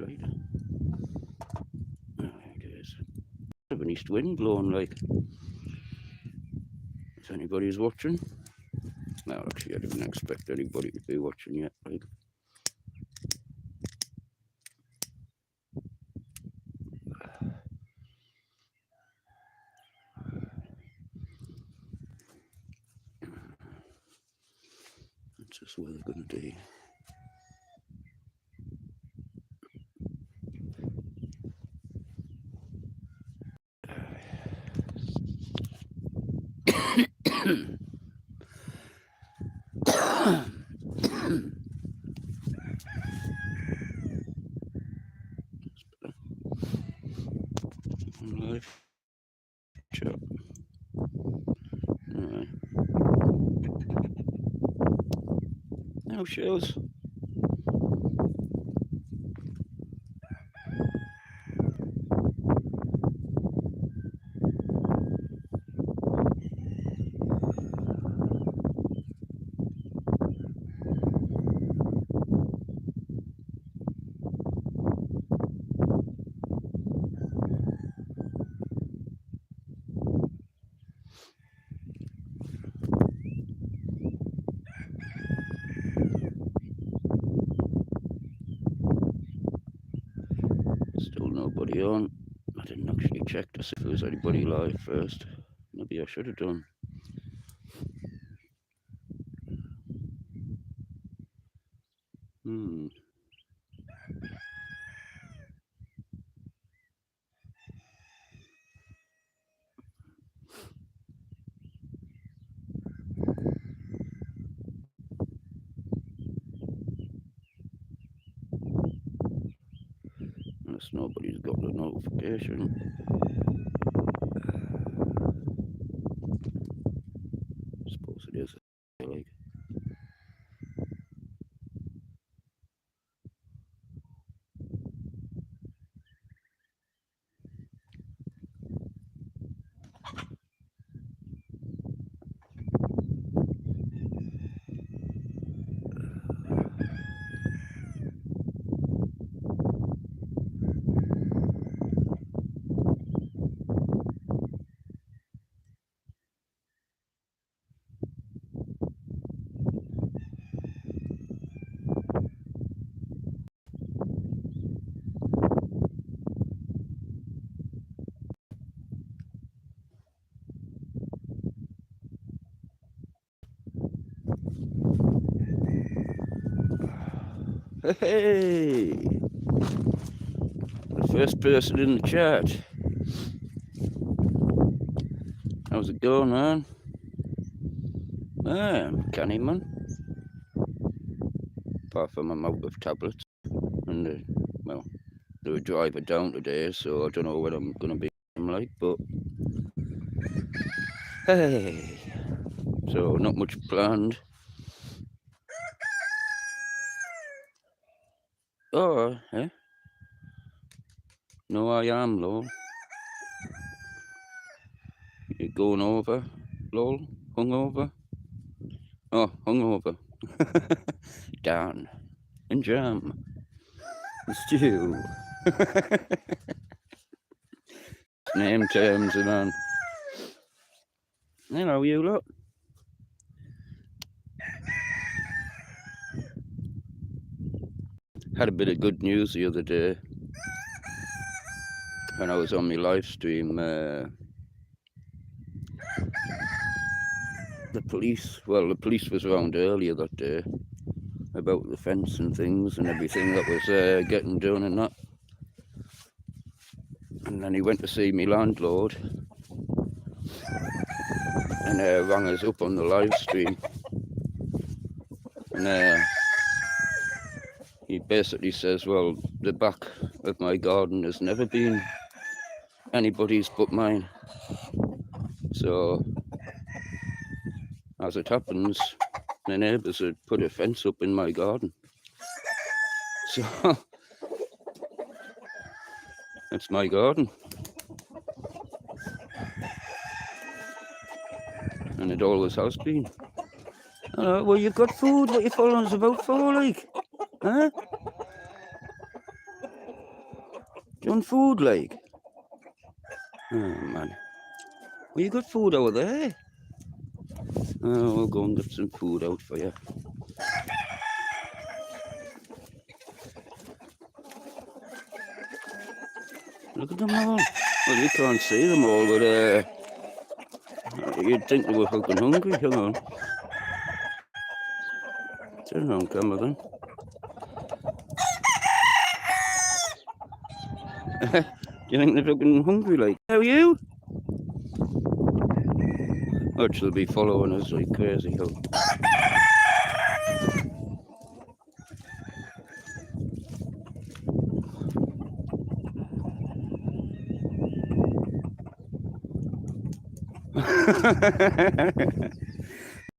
like. Oh, it is. An east wind blowing, like. If anybody's watching. No, actually, I didn't expect anybody to be watching yet, like. That's just where they're going to be. Live chat. Alright. Now shows. Still nobody on. I didn't actually check to see if there was anybody live first. Maybe I should have done. Unless nobody's got the notification. I suppose it is. Like. Hey! The first person in the chat. How's it going, man? Canny, man. Apart from I'm out of tablets. And, well, they were driving down today, so I don't know what I'm going to be like, but... Hey! So, not much planned. Oh, eh? No, I am, lol. You going over, lol? Hungover? Oh, hungover. Dan. And jam. And stew. Name terms, man. Hello, you lot. Had a bit of good news the other day when I was on my live stream. The police was around earlier that day about the fence and things and everything that was getting done and that. And then he went to see me landlord and rang us up on the live stream. And he basically says, well, the back of my garden has never been anybody's but mine. So, as it happens, the neighbours had put a fence up in my garden. So, it's my garden. And it always has been. Hello, well, you've got food. What you following us about for, like? Huh? on food, like. Oh, man. Well, you got food over there? Oh, we'll go and get some food out for you. Look at them all. Well, you can't see them all, but you'd think they were fucking hungry. Hang on. Turn on camera then. Do you think they're fucking hungry, like? How are you? Oh, she'll be following us like crazy. I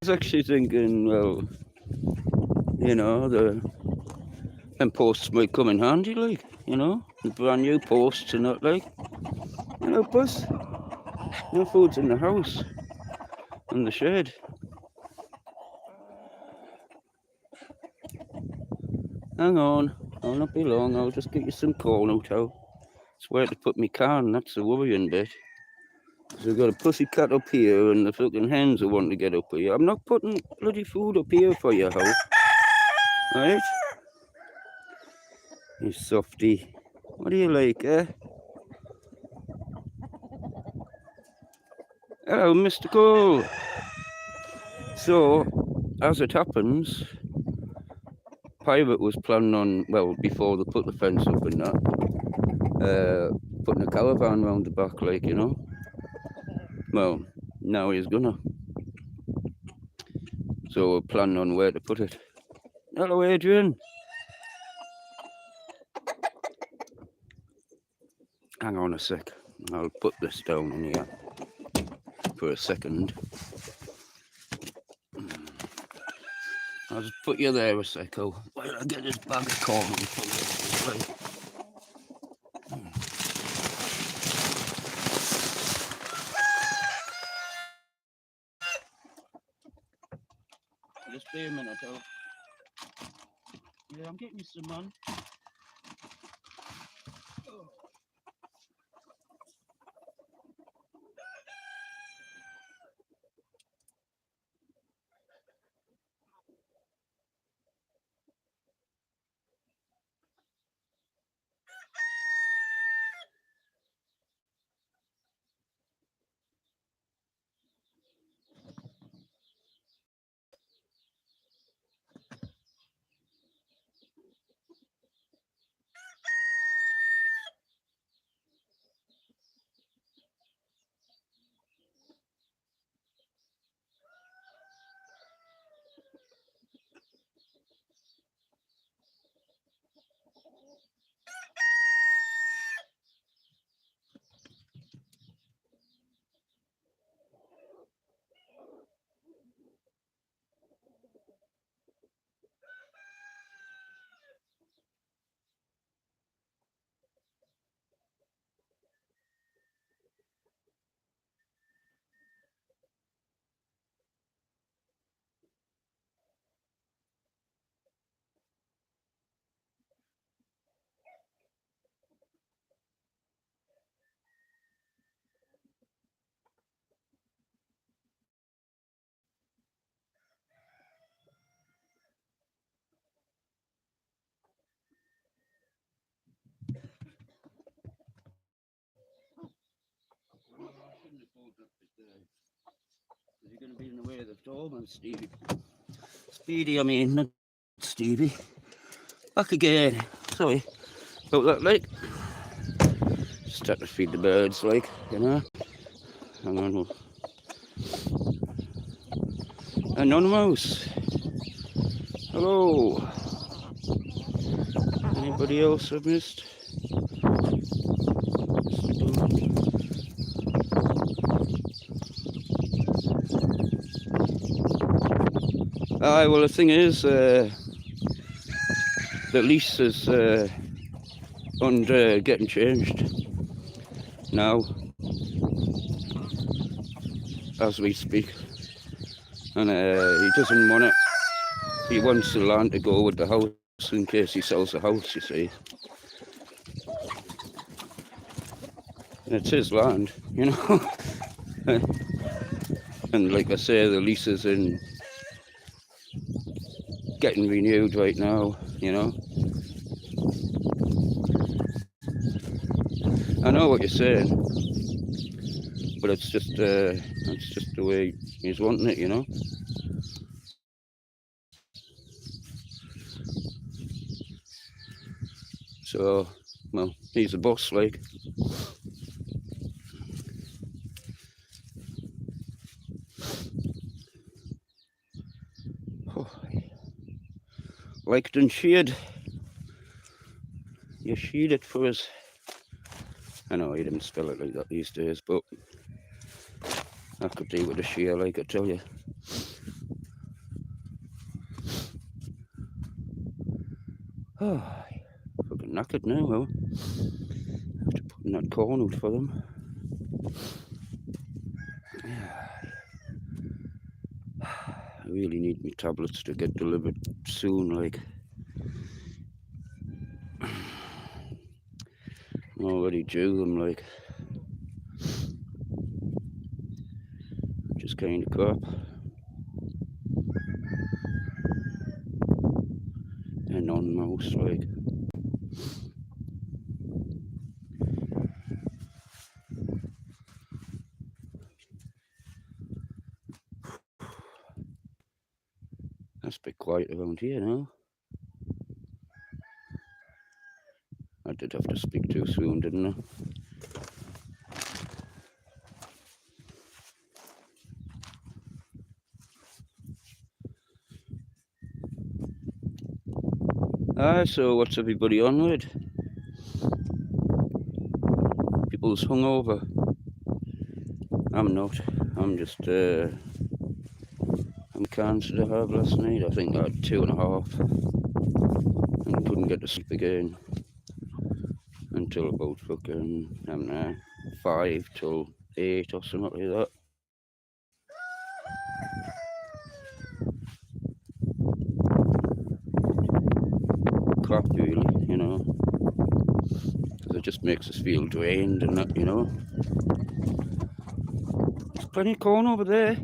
was actually thinking, well, you know, them posts might come in handy, like, you know, the brand new posts and that, like, you know, plus, no food's in the house, in the shed. Hang on, I'll not be long, I'll just get you some corn out. It's where to put me can, that's the worrying bit. So we've got a pussy cat up here and the fucking hens who want to get up here. I'm not putting bloody food up here for you, how? Right? You softy. What do you like, eh? Hello, Mr. Cole. So, as it happens, Pirate was planning on, well, before they put the fence up and that, putting a caravan round the back, like, you know. Well, now he's gonna. So we're planning on where to put it. Hello, Adrian. Hang on a sec. I'll put this down in here for a second. I'll just put you there a sec. While I get this bag of corn and put it away. Just be a minute, Yeah, I'm getting you some, man. You're going to be in the way of the doorman, Stevie. Speedy, I mean, not Stevie. Back again. Sorry about that, like. Just had to feed the birds, like, you know. Hang on. Anonymous. Hello. Anybody else I've missed? Aye, well, the thing is, the lease is under getting changed now, as we speak. And he doesn't want it. He wants the land to go with the house in case he sells the house, you see. And it's his land, you know. And like I say, the lease is in getting renewed right now, you know. I know what you're saying, but it's just the way he's wanting it, you know. So, well, he's the boss, like. Oh. Liked and shared. You shared it for us. I know he didn't spell it like that these days, but I could do with a share, like I tell you. Oh, fucking knackered now, well. I have to put in that corn out for them. I really need my tablets to get delivered soon, like. I'm already due them, like. Just kind of crap. And on mouse, like. That's a bit quiet around here now. I did have to speak too soon, didn't I? So what's everybody on with? People's hungover. I'm not. I'm just, I'm cancer I had last night. I think I had 2.5. And couldn't get to sleep again until about fucking, I don't know, 5 till 8 or something like that. Crap, really, you know. Because it just makes us feel drained and that, you know. There's plenty of corn over there.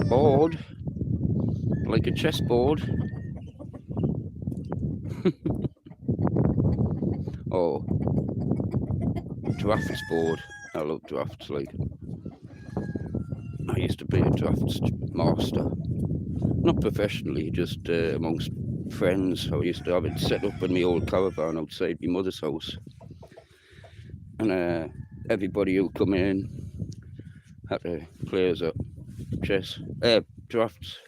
Board. Like a chessboard. Oh. Drafts board. I love drafts, like. I used to be a drafts master. Not professionally, just amongst friends. I used to have it set up in my old caravan outside my mother's house. And everybody who come in had to play as a chess, drafts.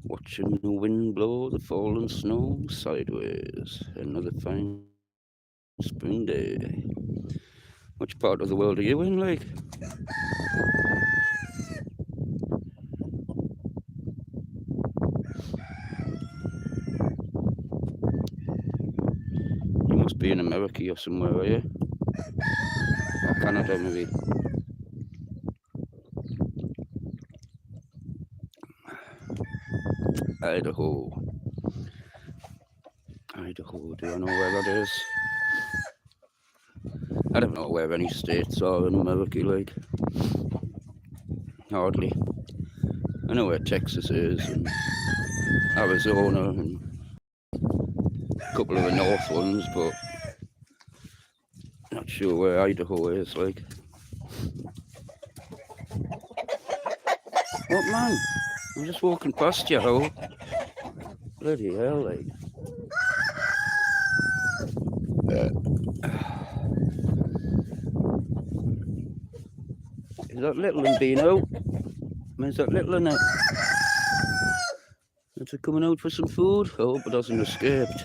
Watching the wind blow the fallen snow sideways. Another fine spring day. Which part of the world are you in, like? You must be in America or somewhere, are you? Or Canada, maybe. Idaho. Idaho, do I know where that is? I don't know where any states are in America, like. Hardly. I know where Texas is, and Arizona, and a couple of the north ones, but not sure where Idaho is, like. What, man? I'm just walking past you, how? Bloody hell, like. Is that little one being out? Is that little in it? Is it coming out for some food? I hope it hasn't escaped.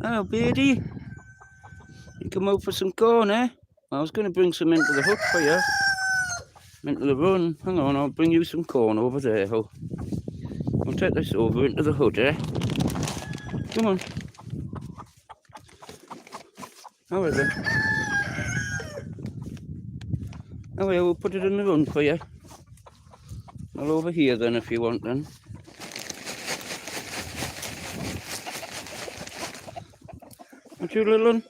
Oh, Beardy. You come out for some corn, eh? I was going to bring some into the hut for you. Into the run. Hang on, I'll bring you some corn over there. I'll take this over into the hut, eh? Come on. How is it? Oh, yeah, we'll put it in the run for you. Well, over here then, if you want then. Aren't you, little one?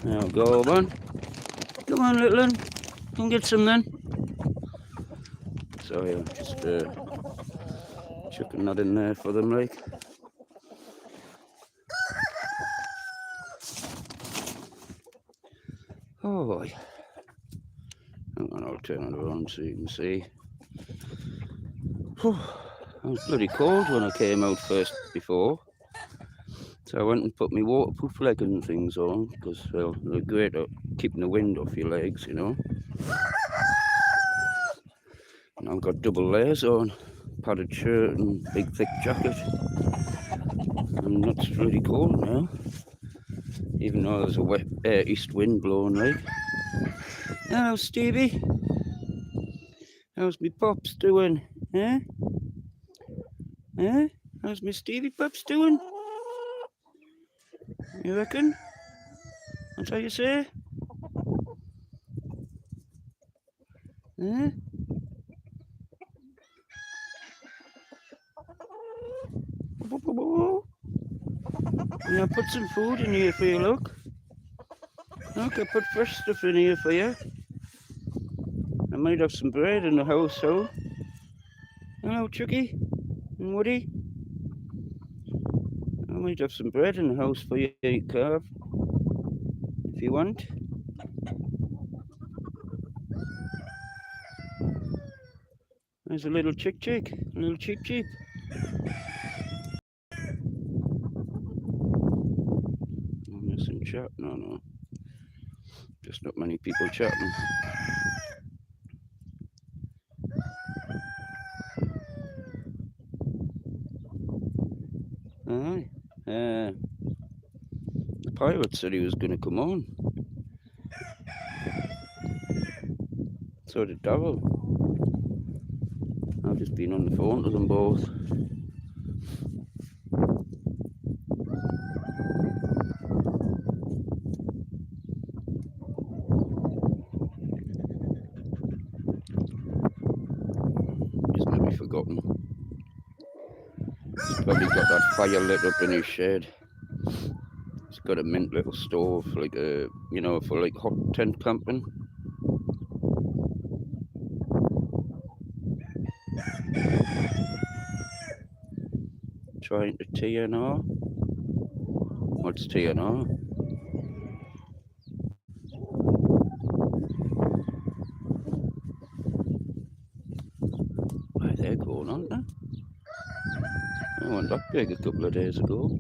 Now go on. Come on, little one. Come get some then. Sorry, I'm just chucking that in there for them, like. Oh, hang on, I'll turn it around so you can see. Whew, I was bloody cold when I came out first before. So I went and put my waterproof leggings and things on because, well, they're great at keeping the wind off your legs, you know. And I've got double layers on, padded shirt and big thick jacket. And that's really cold now. Even though there's a wet east wind blowing, like. Hello, Stevie. How's me pops doing? Eh? Eh? How's me Stevie pops doing? You reckon? That's how you say? Eh? Yeah, put some food in here for you, look. Look, I put fresh stuff in here for you. I might have some bread in the house, so. Hello, Chucky and Woody. I might have some bread in the house for you, Carve, if you want. There's a little chick, a little cheep. I'm missing chat. No. Just not many people chatting. Aye. The pirate said he was going to come on. So did Darryl. I've just been on the phone to them both. He's maybe forgotten. He's probably got that fire lit up in his shed. He's got a mint little stove, like a, you know, for like hot tent camping. Trying to TNR. What's TNR? Why they're going, aren't they? They weren't that big a couple of days ago.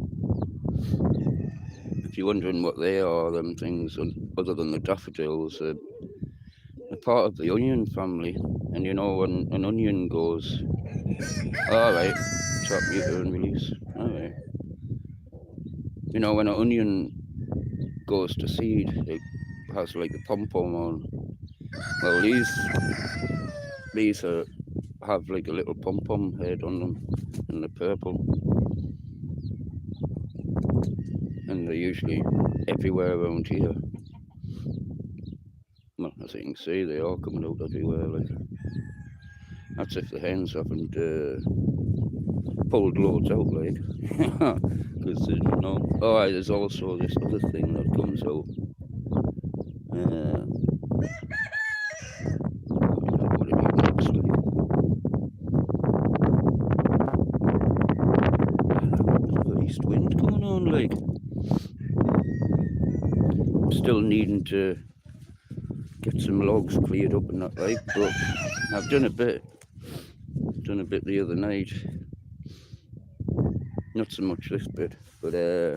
If you're wondering what they are, them things, other than the daffodils, they're part of the onion family. And you know, when an onion goes, alright, tap muter and release. Alright. You know, when an onion goes to seed, it has like a pom-pom on. Well, these have like a little pom-pom head on them, and they're purple. And they're usually everywhere around here. Well, as you can see, they are coming out everywhere. Like, that's if the hens haven't pulled loads out, like. Because, you know, there's also this other thing that comes out. East wind coming on, like. I'm still needing to get some logs cleared up and that, like, but I've done a bit the other night. Not so much this bit, but I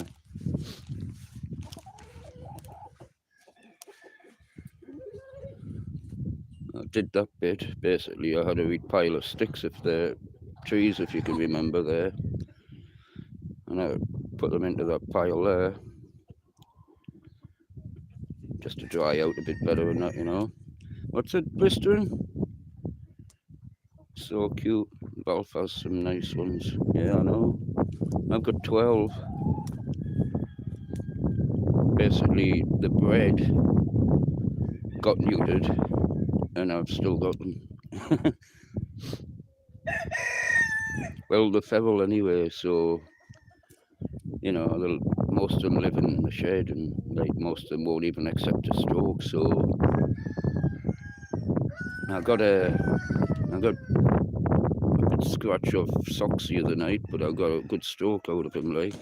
did that bit. Basically, I had a wee pile of sticks of the trees, if you can remember there, and I put them into that pile there, just to dry out a bit better and that, you know. What's it, blistering? So cute. Ralph has some nice ones. Yeah, I know. I've got 12. Basically, the bread got neutered, and I've still got them. Well, they're feral anyway, so, you know, most of them live in the shed, and like most of them won't even accept a stroke. So I got a scratch of socks the other night, but I got a good stroke out of him, like.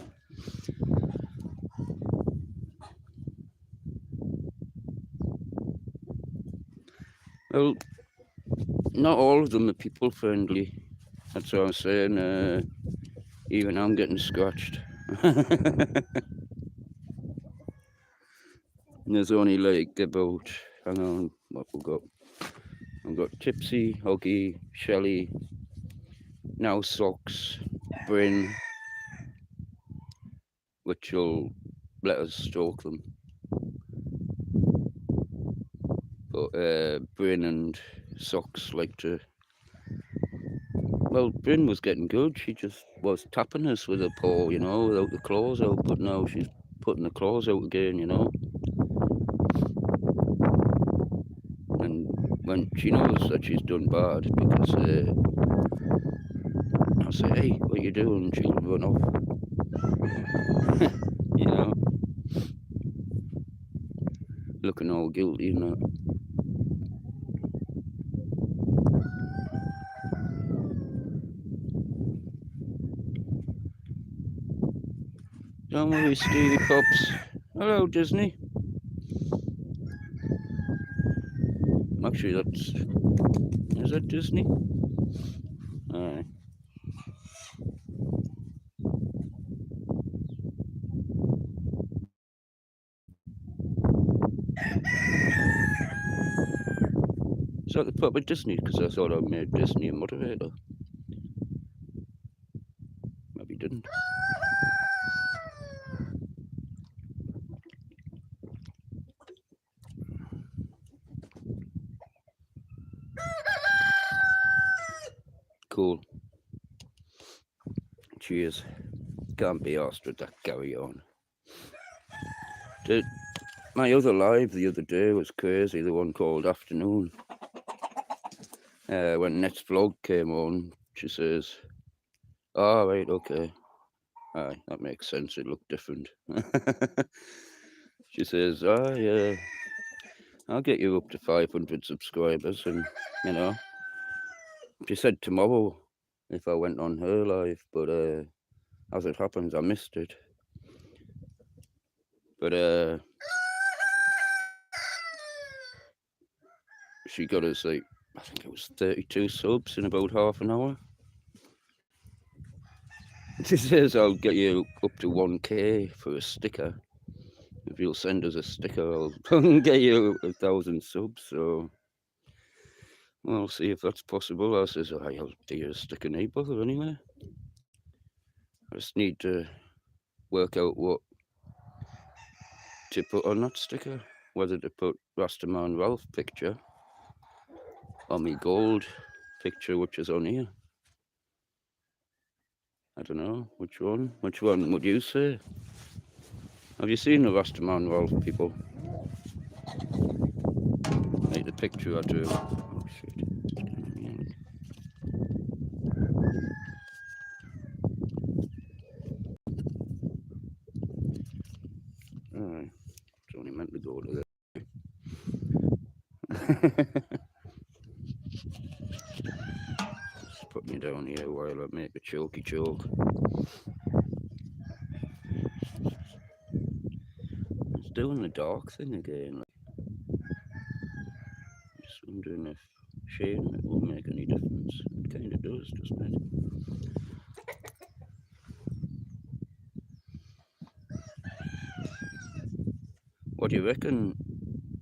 Well, not all of them are people friendly. That's what I'm saying. Even I'm getting scratched. There's only like about, hang on, what we got? I've got Tipsy, Huggy, Shelly, now Socks, Bryn, which will let us stroke them. But Bryn and Socks like to. Well, Bryn was getting good. She just was tapping us with her paw, you know, without the claws out. But now she's putting the claws out again, you know. And when she knows that she's done bad, because I'll say, "Hey, what you doing?" She'll run off. You know, looking all guilty and that. Don't worry, Stevie Pops. Hello, Disney. Actually, is that Disney? Aye. Is that the puppet Disney? Because I thought I made Disney a moderator. Maybe didn't. Cool. Cheers. Can't be asked with that carry on. My other live the other day was crazy, the one called Afternoon. When Net's vlog came on, she says, "Oh, right, okay. Aye, that makes sense. It looked different." She says, "Oh, yeah, I'll get you up to 500 subscribers." And, you know, she said tomorrow if I went on her live, but as it happens, I missed it. But she got us, like, I think it was 32 subs in about half an hour. She says, "I'll get you up to 1K for a sticker. If you'll send us a sticker, I'll get you 1,000 subs." So we'll see if that's possible. I says, "I'll do you a sticker, no bother anyway. I just need to work out what to put on that sticker, whether to put Rastaman Ralph picture or me gold picture, which is on here. I don't know which one. Which one would you say? Have you seen the Rastaman Ralph, people? Like the picture I drew. Oh shit. Alright. It's only meant to go to there. Just put me down here while I make a choky choke. It's doing the dark thing again. Just wondering if shading it will make any difference. It kind of does, doesn't it? What do you reckon?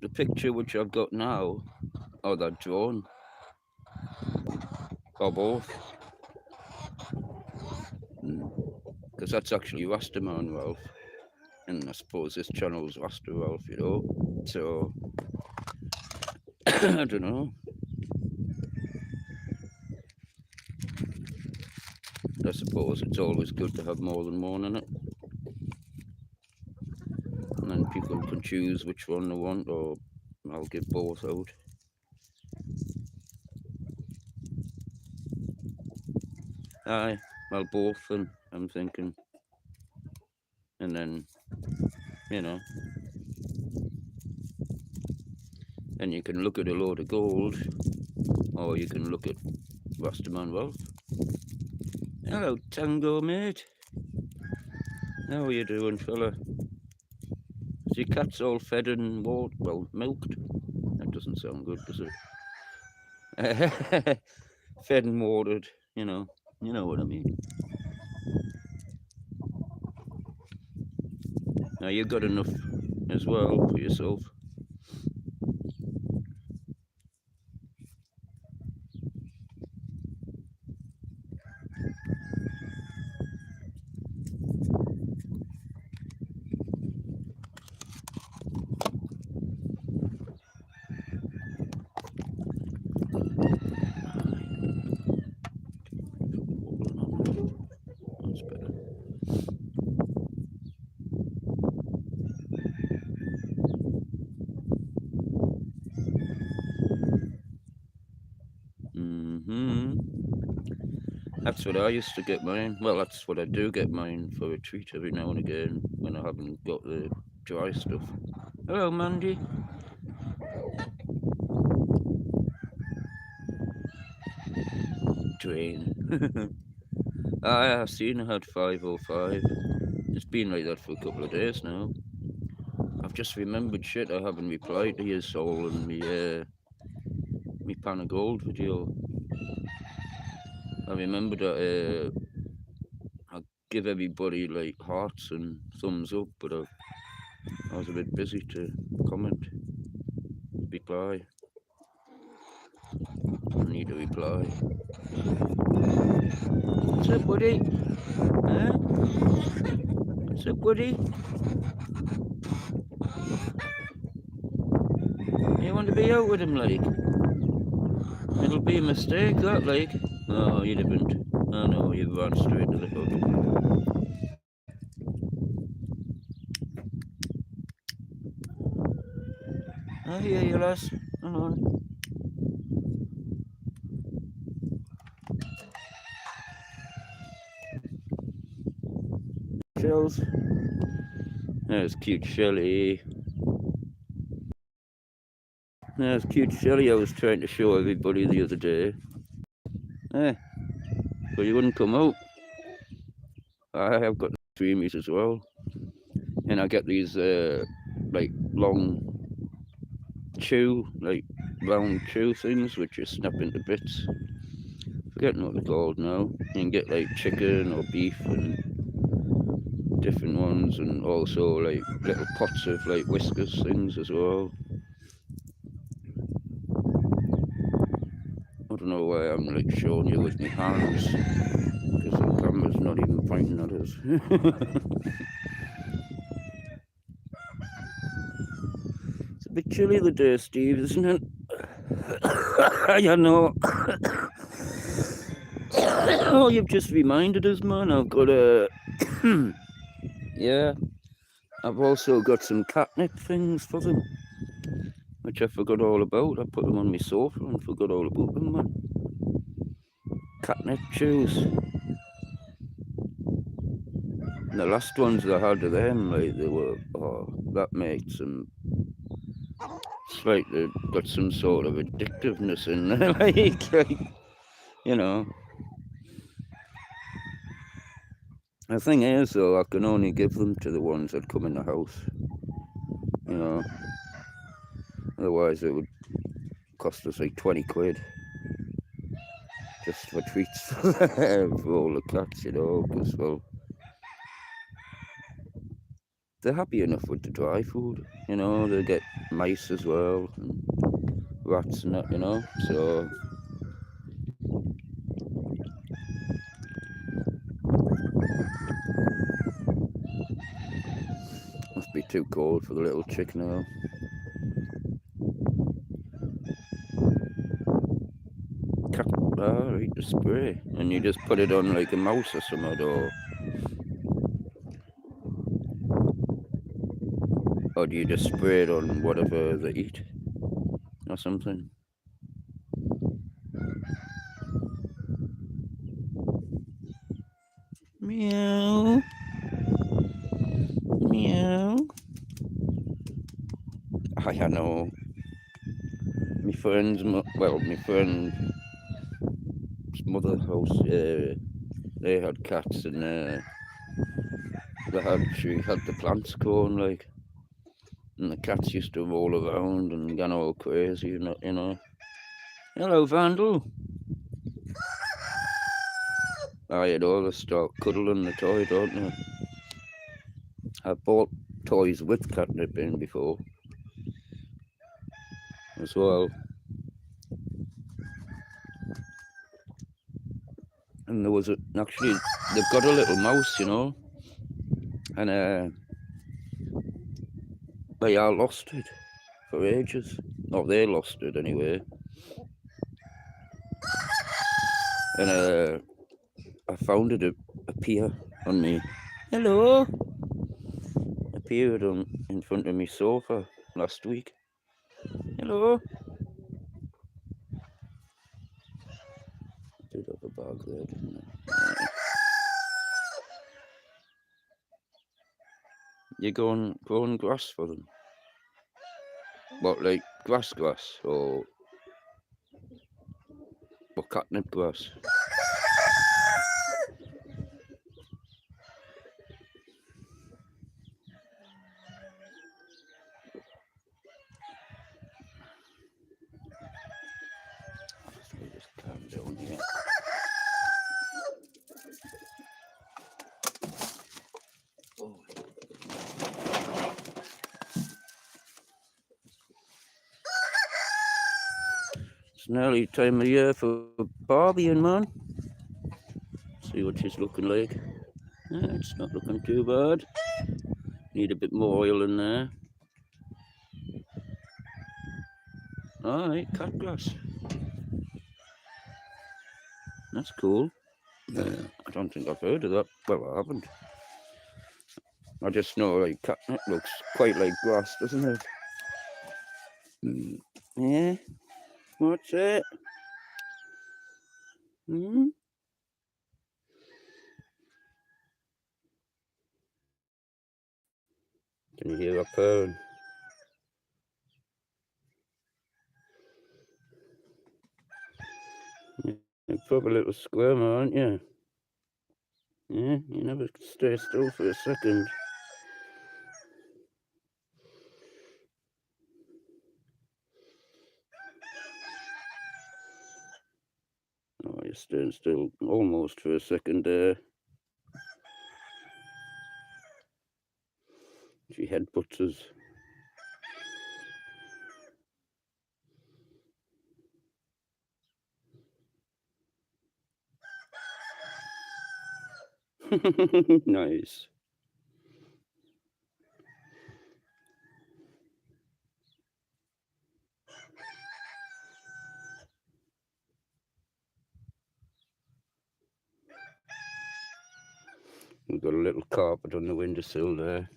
The picture which I've got now, or that drawn, or both? Because that's actually Rastaman Ralph, and I suppose this channel's Rasta Ralph, you know. So I don't know. I suppose it's always good to have more than one in it. And then people can choose which one they want, or I'll give both out. Aye, well, both then, I'm thinking. And then, you know, then you can look at a load of gold, or you can look at Rastaman wealth. Hello, Tango, mate. How are you doing, fella? Is your cat's all fed and well, milked? That doesn't sound good, does it? Fed and watered, you know what I mean. Now you got enough as well for yourself. That's better. That's what I used to get mine. Well, that's what I do get mine for a treat every now and again when I haven't got the dry stuff. Hello, Mandy. Drain. I've seen I had 505. It's been like that for a couple of days now. I've just remembered shit I haven't replied to you, Soul, and me pan of gold video. I remembered that I give everybody like hearts and thumbs up, but I was a bit busy to comment, reply. I need a reply. What's up, buddy? Huh? What's up, buddy? You want to be out with him, like? It'll be a mistake, that, like. Oh, you didn't. Oh, no, you ran straight to the hook. I hear you, lass. Come on. Shells. There's cute Shelly. There's cute Shelly I was trying to show everybody the other day. But you wouldn't come out. I have got streamies as well. And I get these like long chew, like round chew things which you snap into bits. Forgetting what they're called now. You can get like chicken or beef and different ones, and also like little pots of like whiskers things as well. I don't know why I'm like showing you with my hands, because the camera's not even pointing at us. It's a bit chilly the day, Steve, isn't it? I know. Oh, you've just reminded us, man. I've got a yeah. I've also got some catnip things for them, which I forgot all about. I put them on my sofa and forgot all about them, man. Catnip chews. And the last ones I had of them, like, they were, that makes them, it's like they've got some sort of addictiveness in there, like, you know. The thing is, though, I can only give them to the ones that come in the house, you know. Otherwise, it would cost us like 20 quid just for treats for all the cats, you know, because, well, they're happy enough with the dry food, you know. They get mice as well, and rats and that, you know, so must be too cold for the little chick now. right, the spray. And you just put it on like a mouse or something, or do you just spray it on whatever they eat or something? Meow. Meow. I know. My friend's mother's house, they had cats, and she had the plants growing, like, and the cats used to roll around and get all crazy, you know. Hello, Vandal. I had all the start cuddling the toy, don't you? I bought toys with catnip in before as well. And there was actually, they've got a little mouse, you know, and they all lost it for ages. Or they lost it anyway. And I found it appear on me. Hello. Appeared in front of me sofa last week. Hello. I did have a bag there, didn't I? You growing grass for them? What, like grass or catnip grass? Let me just calm down here. Oh. It's nearly time of year for Barbie, man. See what she's looking like. It's not looking too bad. Need a bit more oil in there. Alright, cat grass. That's cool. I don't think I've heard of that. Well, I haven't. I just know like catnip looks quite like grass, doesn't it? Yeah. What's it? Hmm? Can you hear her purring? You're probably a little squirmer, aren't you? Yeah, you never stay still for a second. Oh, you're staying still almost for a second there. She headbutts us. Nice. We've got a little carpet on the windowsill there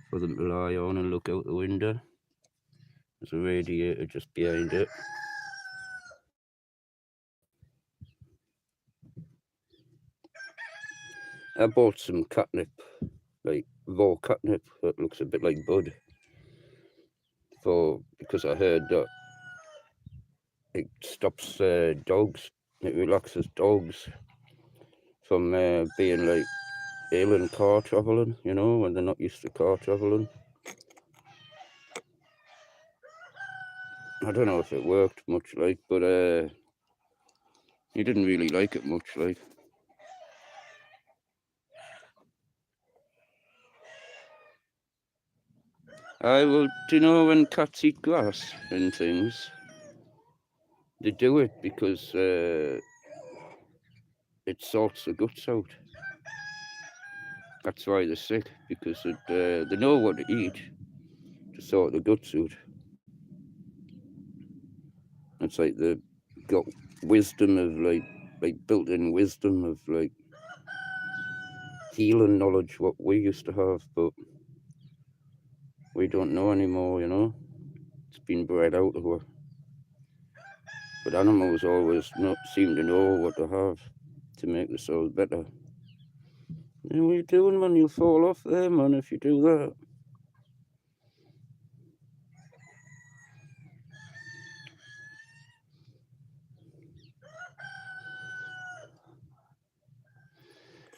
for them to lie on and look out the window. There's a radiator just behind it. I bought some catnip, like raw catnip that looks a bit like bud, because I heard that it stops dogs, it relaxes dogs from being like ill in car travelling, you know, when they're not used to car travelling. I don't know if it worked much, like, but he didn't really like it much, like. Do you know when cats eat grass and things? They do it because it sorts the guts out. That's why they're sick, because they know what to eat to sort the guts out. It's like the got wisdom of like built-in wisdom of like healing knowledge what we used to have, but we don't know anymore. It's been bred out of us. But animals always not seem to know what to have to make themselves better. And what are you doing, man? You'll fall off there, man, if you do that.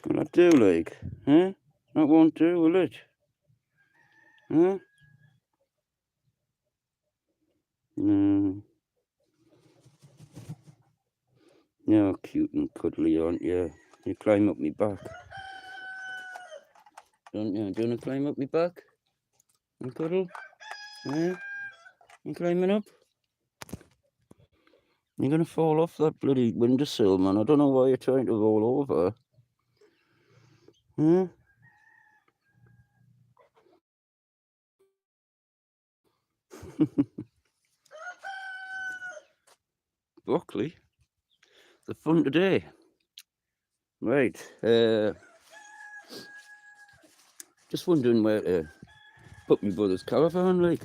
Well, I do, like, huh? That won't do, will it? Huh? No. You're cute and cuddly, aren't you? You climb up me back, don't you? Do you want to climb up me back and cuddle? Yeah? You climbing up? You're going to fall off that bloody windowsill, man. I don't know why you're trying to roll over. Huh? Broccoli? The fun today. Right. Just wondering where to put my brother's caravan, like.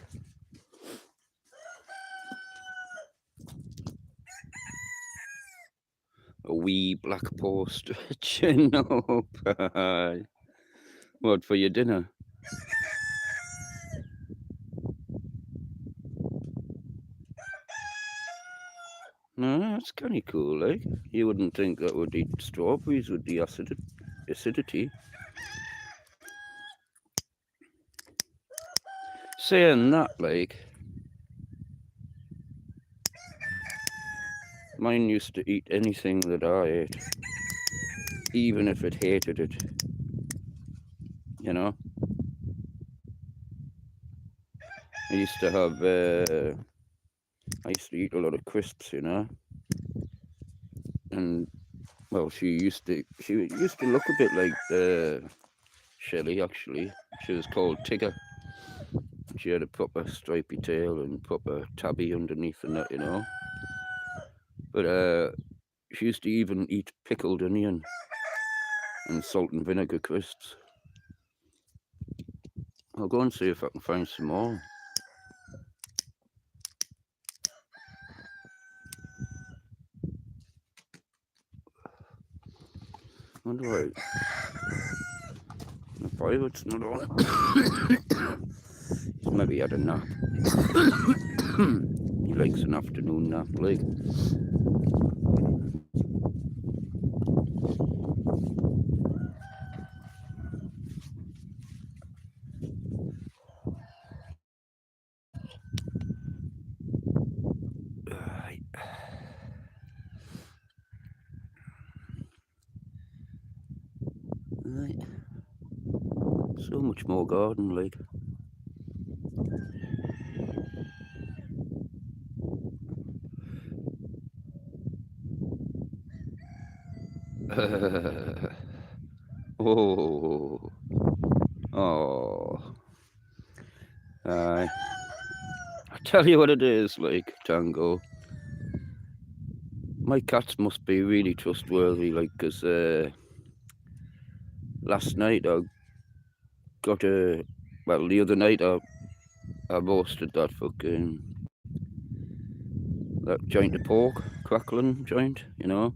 A wee black post. Chin up. What, for your dinner? No, that's kind of cool, like. You wouldn't think that would eat strawberries with the acidity. Saying that, like, mine used to eat anything that I ate, even if it hated it, you know? I used to have, I used to eat a lot of crisps, and, well, she used to look a bit like Shelley, actually. She was called Tigger. She had a proper stripy tail and proper tabby underneath and that, But she used to even eat pickled onion and salt and vinegar crisps. I'll go and see if I can find some more. Wonder why the pirate's not on. He's maybe had a nap. He likes an afternoon nap, like. Right. So much more garden, like. Oh. Oh. I tell you what it is, like, Tango. My cats must be really trustworthy, like, because last night I got the other night I roasted that joint of pork, crackling joint, and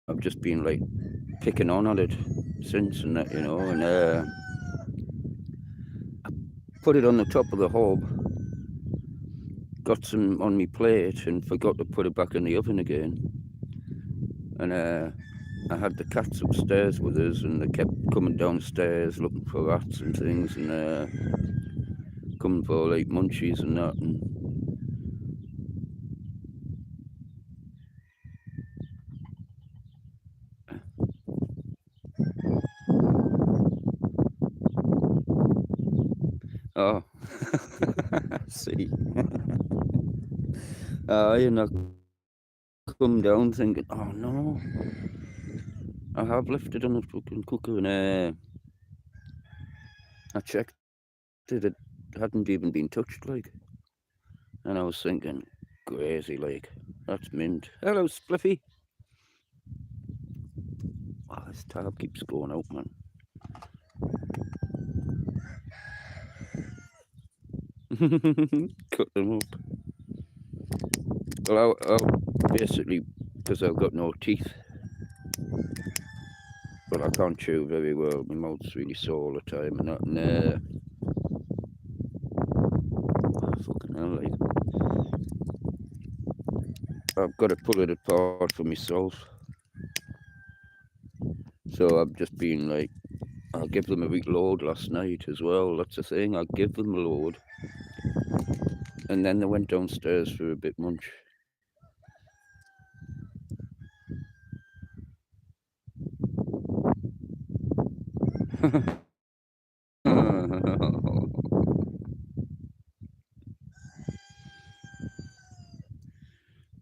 I've just been like picking on at it since and that, and I put it on the top of the hob, got some on my plate and forgot to put it back in the oven again. And I had the cats upstairs with us and they kept coming downstairs looking for rats and things and coming for like munchies and that. And oh, see. And I come down thinking, oh no, I have left it on the fucking cooker, and I checked it hadn't even been touched, like. And I was thinking, crazy, like, that's mint. Hello, Spliffy. Oh, this tab keeps going out, man. Cut them up. Well, I'll basically, because I've got no teeth, but I can't chew very well. My mouth's really sore all the time, and that. And fucking hell, like, I've got to pull it apart for myself. So I've just been like, I'll give them a week load last night as well. That's the thing. I'll give them a load, and then they went downstairs for a bit munch.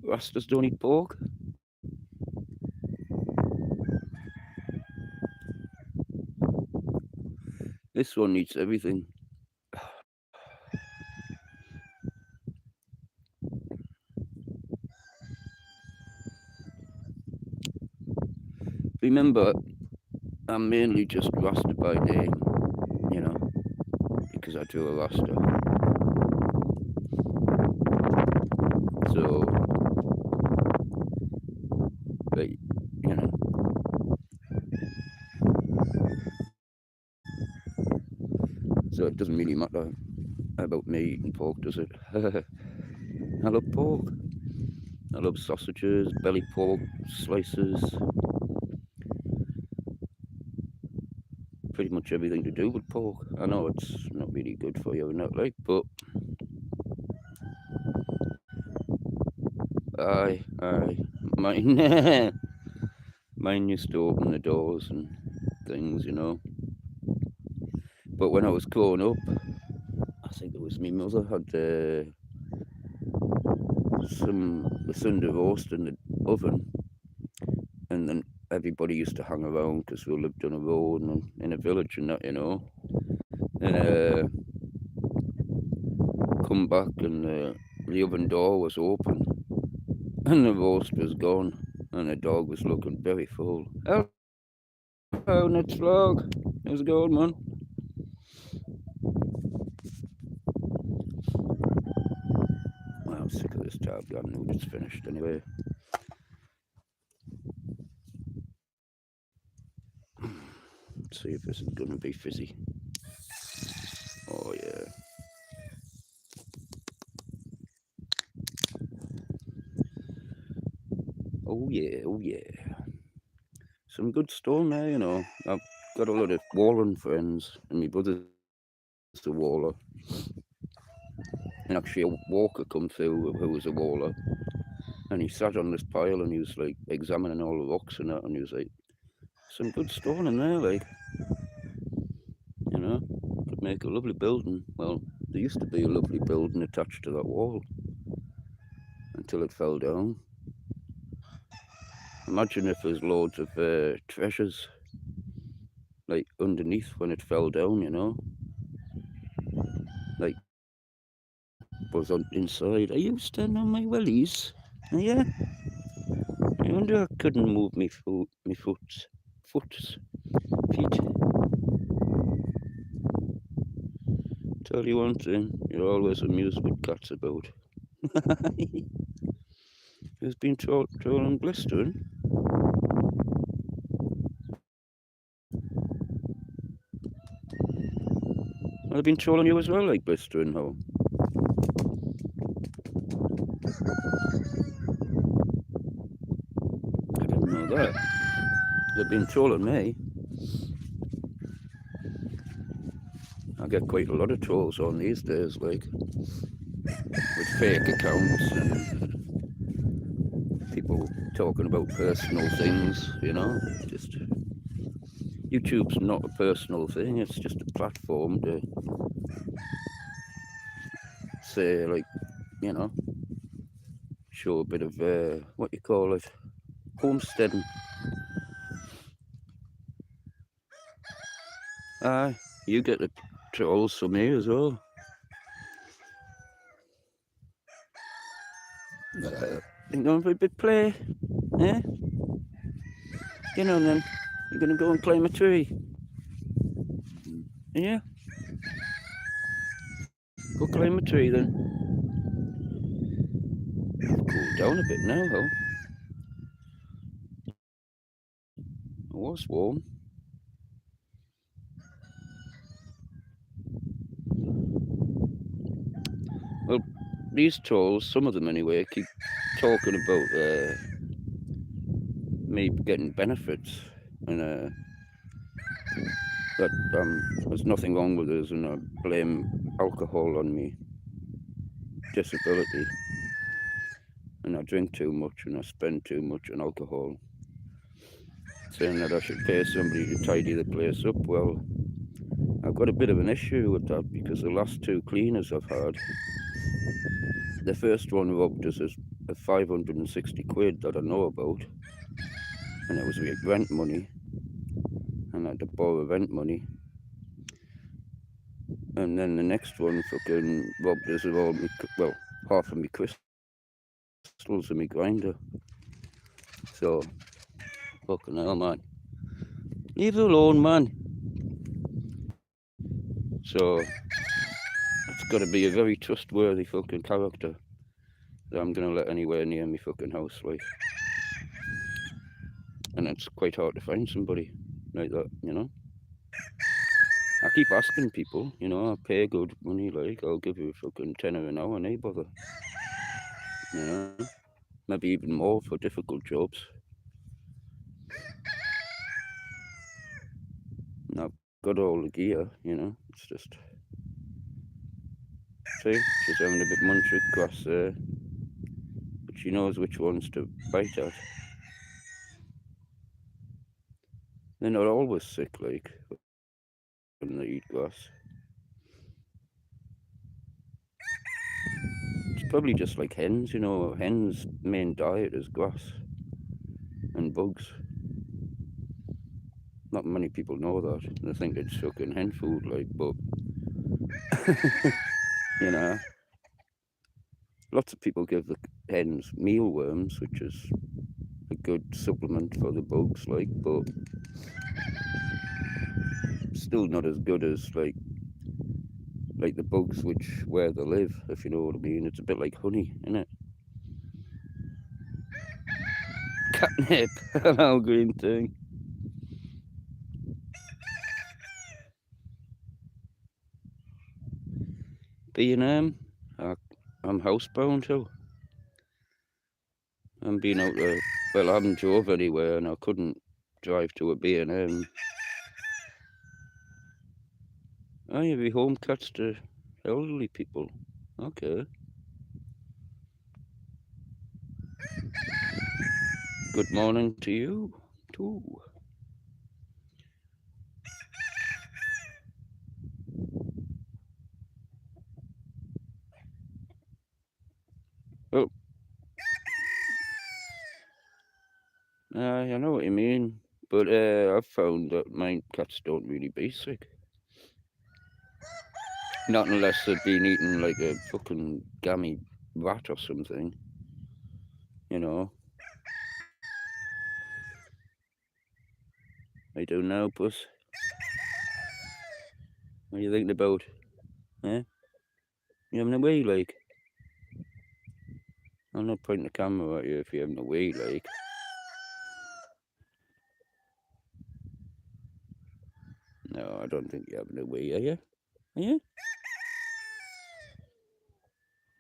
Rastas don't eat pork. This one eats everything. Remember, I'm mainly just Rasta by name, you know, because I do a Rasta. So, but, you know, so it doesn't really matter about me eating pork, does it? I love pork. I love sausages, belly pork, slices, pretty much everything to do with pork. I know it's not really good for you and that, like, but mine, mine used to open the doors and things, you know. But when I was growing up, I think it was my mother had the Sunday roast in the oven, and then everybody used to hang around because we lived on a road and in a village and that, you know. And come back and the oven door was open and the roast was gone and the dog was looking very full. Hello, Ned's vlog. How's it going, man? Well, I'm sick of this tab. I know it's finished anyway. Let's see if this is going to be fizzy. Oh, yeah. Oh, yeah. Oh, yeah. Some good stone there, you know. I've got a lot of Wallen friends, and my brother's a Waller. And actually, a walker come through who was a Waller, and he sat on this pile and he was like examining all the rocks and that, and he was like, some good stone in there, like, you know, could make a lovely building. Well, there used to be a lovely building attached to that wall until it fell down. Imagine if there's loads of treasures like underneath when it fell down, you know, like was on inside. Are you standing on my wellies? Oh, yeah. I wonder I couldn't move me foot, feet. Tell you one thing, you're always amused with cats about. Who's been trolling blistering? I've been trolling you as well, like blistering, how? I didn't know that. They've been trolling me. I get quite a lot of trolls on these days, like, with fake accounts and people talking about personal things, you know. Just YouTube's not a personal thing, it's just a platform to say, like, you know, show a bit of what you call it, homesteading. Aye, you get the trolls from me as well. going for a bit play? Yeah? Get on then. You're going to go and climb a tree. Yeah? Go climb a tree then. Cool down a bit now, though. It was warm. Well, these trolls, some of them anyway, keep talking about me getting benefits and that there's nothing wrong with us, and I blame alcohol on me disability, and I drink too much and I spend too much on alcohol, saying that I should pay somebody to tidy the place up. Well, I've got a bit of an issue with that because the last two cleaners I've had, the first one robbed us of 560 quid that I know about, and it was with rent money, and I had to borrow rent money. And then the next one fucking robbed us of all me, well, half of me crystals in me grinder. So, fucking hell, man. Leave it alone, man. So, it's got to be a very trustworthy fucking character that I'm going to let anywhere near me fucking house, like. And it's quite hard to find somebody like that, you know. I keep asking people, you know, I pay good money, like, I'll give you a fucking tenner an hour, no bother. You know, maybe even more for difficult jobs. And I've got all the gear, you know, it's just... See, she's having a bit munch with grass there, but she knows which ones to bite at. They're not always sick, like, when they eat grass. It's probably just like hens, you know. Hens' main diet is grass and bugs. Not many people know that. They think it's fucking hen food, like, but you know, lots of people give the hens mealworms, which is a good supplement for the bugs, like, but still not as good as like the bugs where they live, if you know what I mean. It's a bit like honey, isn't it? Catnip, hello green thing. B&M, I'm housebound too. I'm being out there. Well, I haven't drove anywhere and I couldn't drive to a B&M. Oh, you be home cats to elderly people. Okay. Good morning to you too. Oh, I know what you mean, but I've found that my cats don't really be sick. Not unless they've been eating like a fucking gammy rat or something, you know. I do now, puss. What are you thinking about? Eh? You having a wee, like? I'm not pointing the camera at you if you're having a wee, like. No, I don't think you're having a wee, are you? Are you?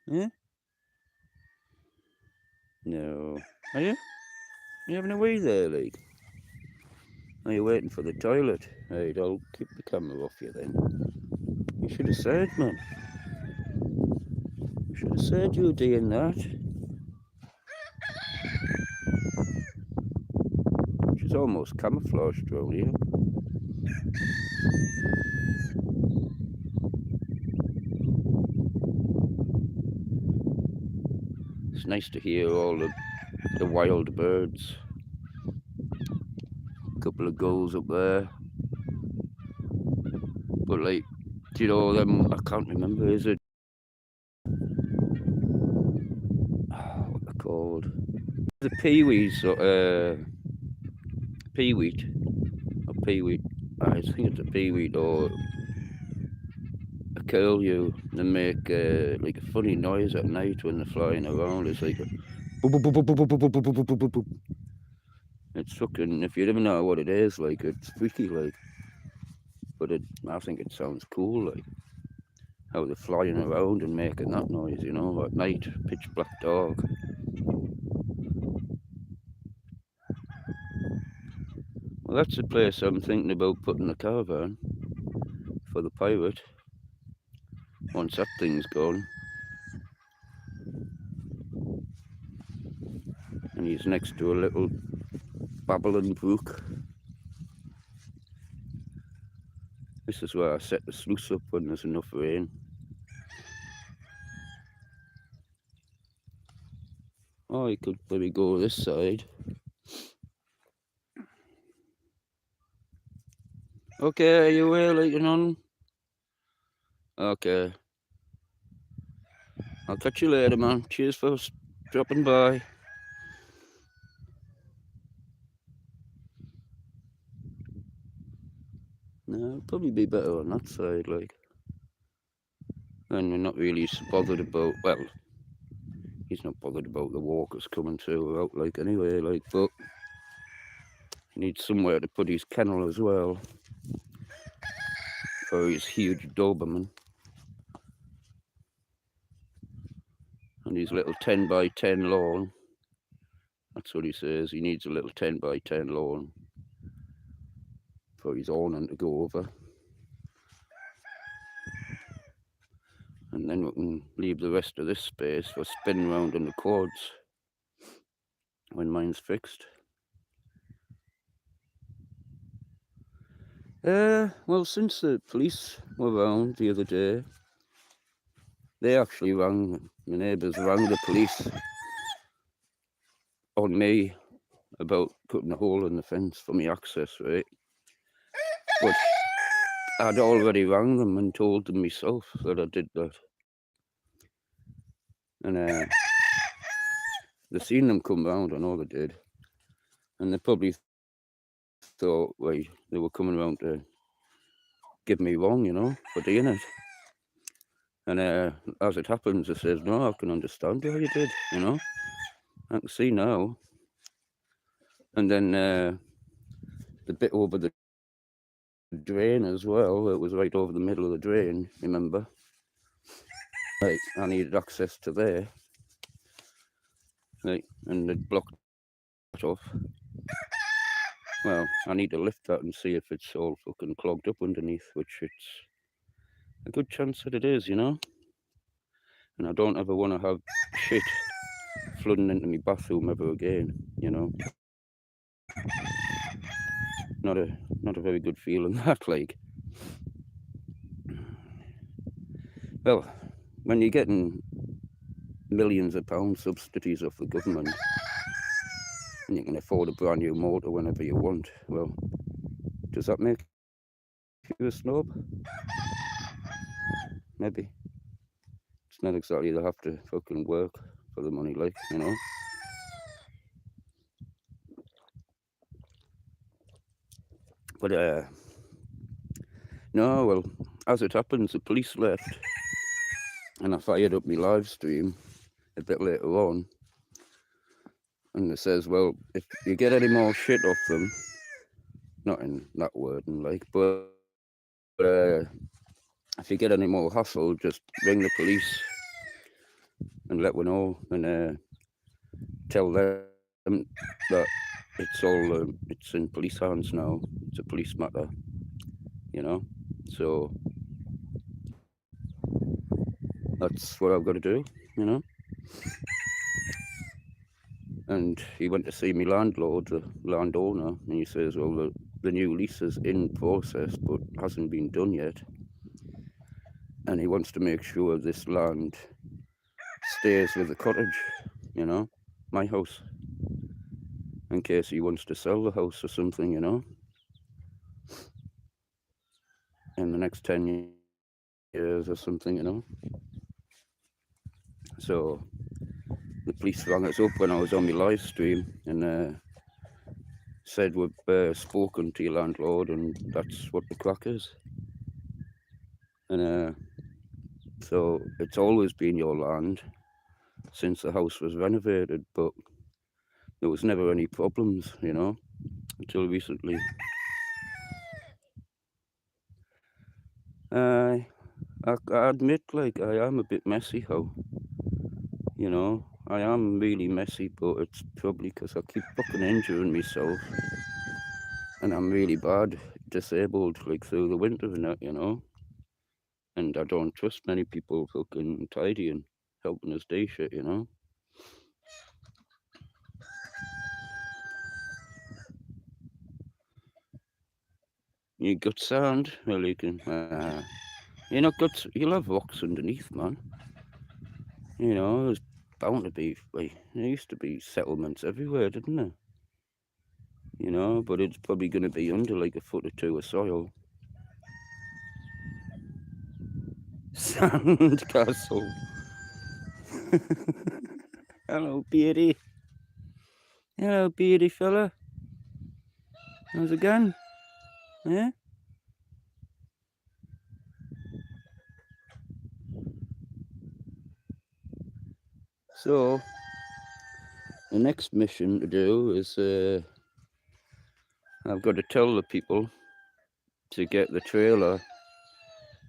Yeah? No. Are you? You having a wee there, like? Are you waiting for the toilet? Right, I'll keep the camera off you then. You should have said, man. You should have said you were doing that. She's almost camouflaged around here. It's nice to hear all the wild birds. A couple of gulls up there. But like, do you know them? I can't remember. Is it? Oh, what they're called? the peewees or peeweet or peeweet. I think it's a peeweet or a curlew. They make like a funny noise at night when they're flying around. It's like a boop, boop, boop, boop, boop, boop, boop, boop, boop, boop, boop, boop. It's fucking. If you don't know what it is, like it's freaky, like. But I think it sounds cool, like how they're flying around and making that noise, you know, at night, pitch black dark. Well, that's the place I'm thinking about putting a caravan for the pirate. Once that thing's gone, and he's next to a little babbling brook. This is where I set the sluice up when there's enough rain. Oh, you could maybe go this side. Okay, are you waiting on? Okay. I'll catch you later, man. Cheers for dropping by. No, it'll probably be better on that side, like. And we're not really bothered about, well, he's not bothered about the walkers coming through or out, like, anyway, like, but he needs somewhere to put his kennel as well for his huge Doberman. And his little 10 by 10 lawn. That's what he says. He needs a little 10 by 10 lawn for his awning to go over. And then we can leave the rest of this space for spinning around on the quads when mine's fixed. Well, since the police were around the other day, they actually the neighbours rang the police on me about putting a hole in the fence for me access, right? But I'd already rang them and told them myself that I did that. And they seen them come round, I know they did. And they probably thought, right, they were coming around to give me wrong, you know, for doing it. And as it happens, I says, no, I can understand why you did, you know. I can see now. And then the bit over the drain as well, it was right over the middle of the drain, remember? Like, I needed access to there. Like, and they'd blocked it off. Well, I need to lift that and see if it's all fucking clogged up underneath, which it's a good chance that it is, you know? And I don't ever want to have shit flooding into my bathroom ever again, you know? Not a very good feeling, that, like. Well, when you're getting millions of pounds subsidies off the government and you can afford a brand new motor whenever you want, well, does that make you a snob? Maybe. It's not exactly they have to fucking work for the money, like, you know. But no, well, as it happens, the police left, and I fired up my live stream a bit later on, and it says, well, if you get any more shit off them, not in that wording, like, but if you get any more hassle, just ring the police and let me know, and tell them that it's in police hands now. It's a police matter, you know. So that's what I've got to do, you know. And he went to see me landlord, the landowner, and he says, well, the new lease is in process but hasn't been done yet, and he wants to make sure this land stays with the cottage, you know, my house, in case he wants to sell the house or something, you know, in the next 10 years or something, you know. So the police rang us up when I was on my live stream and said we've spoken to your landlord and that's what the crack is. And so it's always been your land since the house was renovated, but there was never any problems, until recently. I, I admit, like, I am a bit messy, I am really messy, but it's probably because I keep fucking injuring myself, and I'm really bad disabled, like, through the winter and that. And I don't trust many people fucking tidying, helping us do shit. You got sand, well, you can, you'll have rocks underneath, man. There's bound to be, like, there used to be settlements everywhere, didn't there? But it's probably going to be under like a foot or two of soil. Sand castle. Hello, beardy. Hello, beardy fella. How's it going? Yeah? So, the next mission to do is I've got to tell the people to get the trailer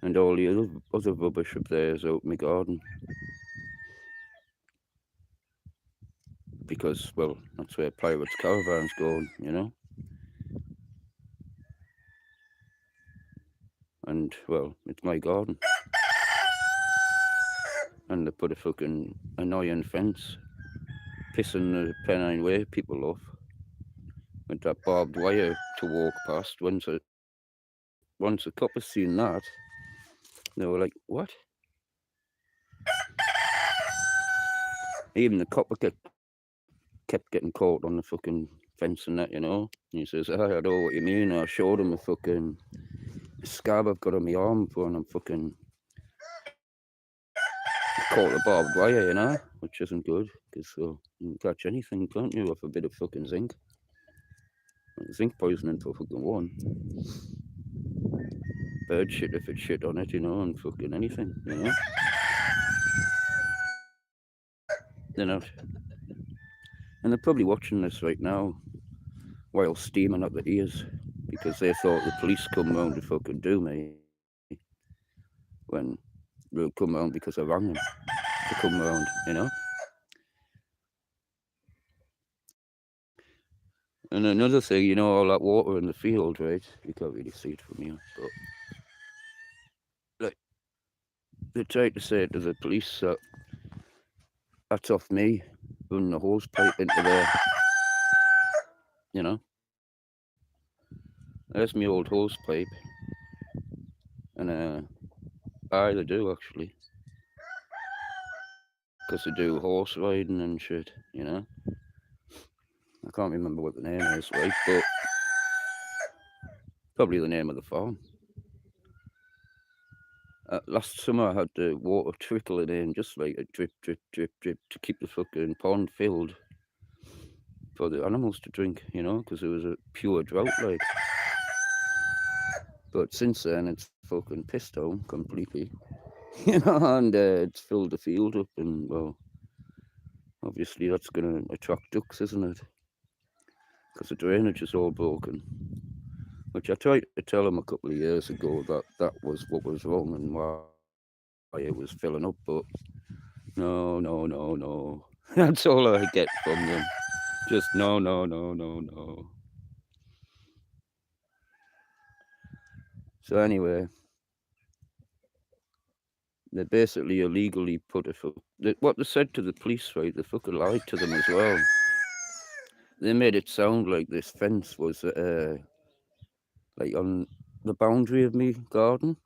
and all the other rubbish of theirs out in my garden. Because, well, that's where Pirates Caravan's going. And, well, it's my garden. And they put a fucking annoying fence, pissing the Pennine Way people off with that barbed wire to walk past. Once the coppers seen that, they were like, what? Even the copper kept getting caught on the fucking fence and that. And he says, I know what you mean. I showed him a fucking scab I've got on my arm when I'm fucking caught the barbed wire, which isn't good, because you can catch anything, can't you, with a bit of fucking zinc. Zinc poisoning for fucking one. Bird shit if it's shit on it, and fucking anything. They're not. And they're probably watching this right now while steaming up their ears because they thought the police come round to fucking do me when they'll come round because I rang them to come round. And another thing, all that water in the field, right? You can't really see it from here, but like they tried to say to the police that that's off me running the hose pipe into there. There's my old hose pipe, and they do actually, because they do horse riding and shit. I can't remember what the name is, right? But probably the name of the farm. Last summer I had the water trickling in, just like a drip, drip, drip, drip, to keep the fucking pond filled for the animals to drink, because it was a pure drought, like. But since then, it's fucking pissed down completely, and it's filled the field up, and, well, obviously that's going to attract ducks, isn't it? Because the drainage is all broken. Which I tried to tell them a couple of years ago that was what was wrong and why it was filling up, but no. That's all I get from them. Just no. So anyway, they basically illegally put what they said to the police, right? They fucking lied to them as well. They made it sound like this fence was like on the boundary of me garden,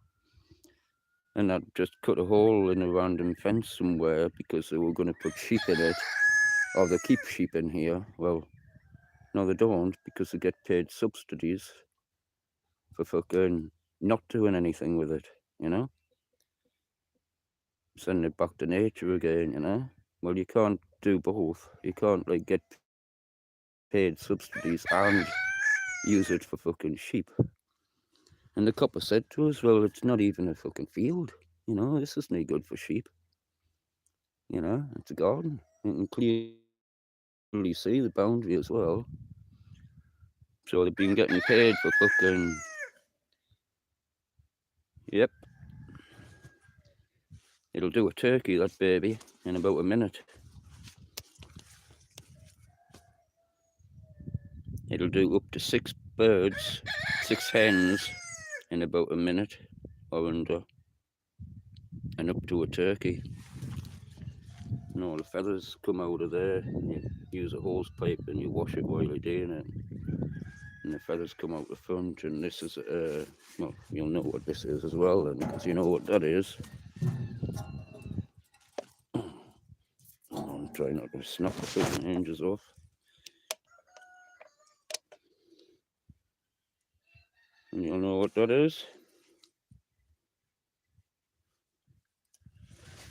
and I'd just cut a hole in a random fence somewhere because they were going to put sheep in it, or they keep sheep in here. Well, no, they don't, because they get paid subsidies for fucking not doing anything with it, send it back to nature again. Well, you can't do both. You can't like get paid subsidies and use it for fucking sheep. And the copper said to us, well, it's not even a fucking field. This isn't any good for sheep. It's a garden. You can clearly see the boundary as well. So they've been getting paid for fucking. Yep, it'll do a turkey, that baby, in about a minute. It'll do up to 6 birds, 6 hens in about a minute or under, and up to a turkey. And all the feathers come out of there. And you use a hose pipe and you wash it while you're doing it. And the feathers come out the front. And this is, well, you'll know what this is as well, and because you know what that is. I'm trying not to snap the fucking hinges off. And you'll know what that is.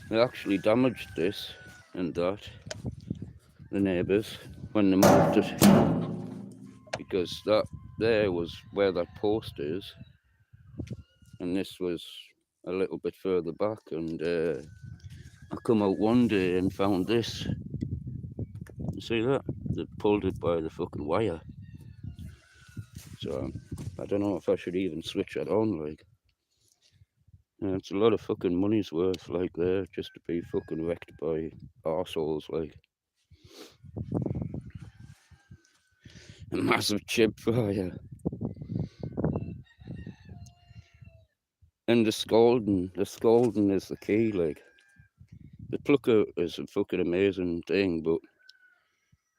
They actually damaged this and that, the neighbours, when they moved it, because that there was where that post is, and this was a little bit further back. And I come out one day and found this. You see that? They pulled it by the fucking wire. So I don't know if I should even switch it on. Like, it's a lot of fucking money's worth, like, there, just to be fucking wrecked by arseholes, like. A massive chip fire. And the scalding is the key, like. The plucker is a fucking amazing thing, but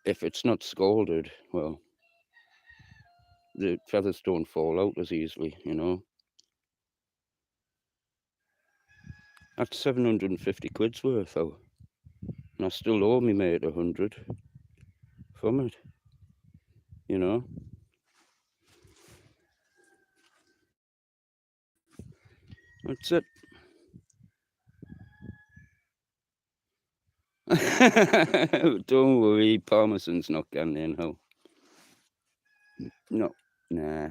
if it's not scalded, well, the feathers don't fall out as easily, That's 750 quid's worth, though. And I still owe me mate 100 from it, you know. That's it. Don't worry, Parmesan's not getting in, how? No, nah.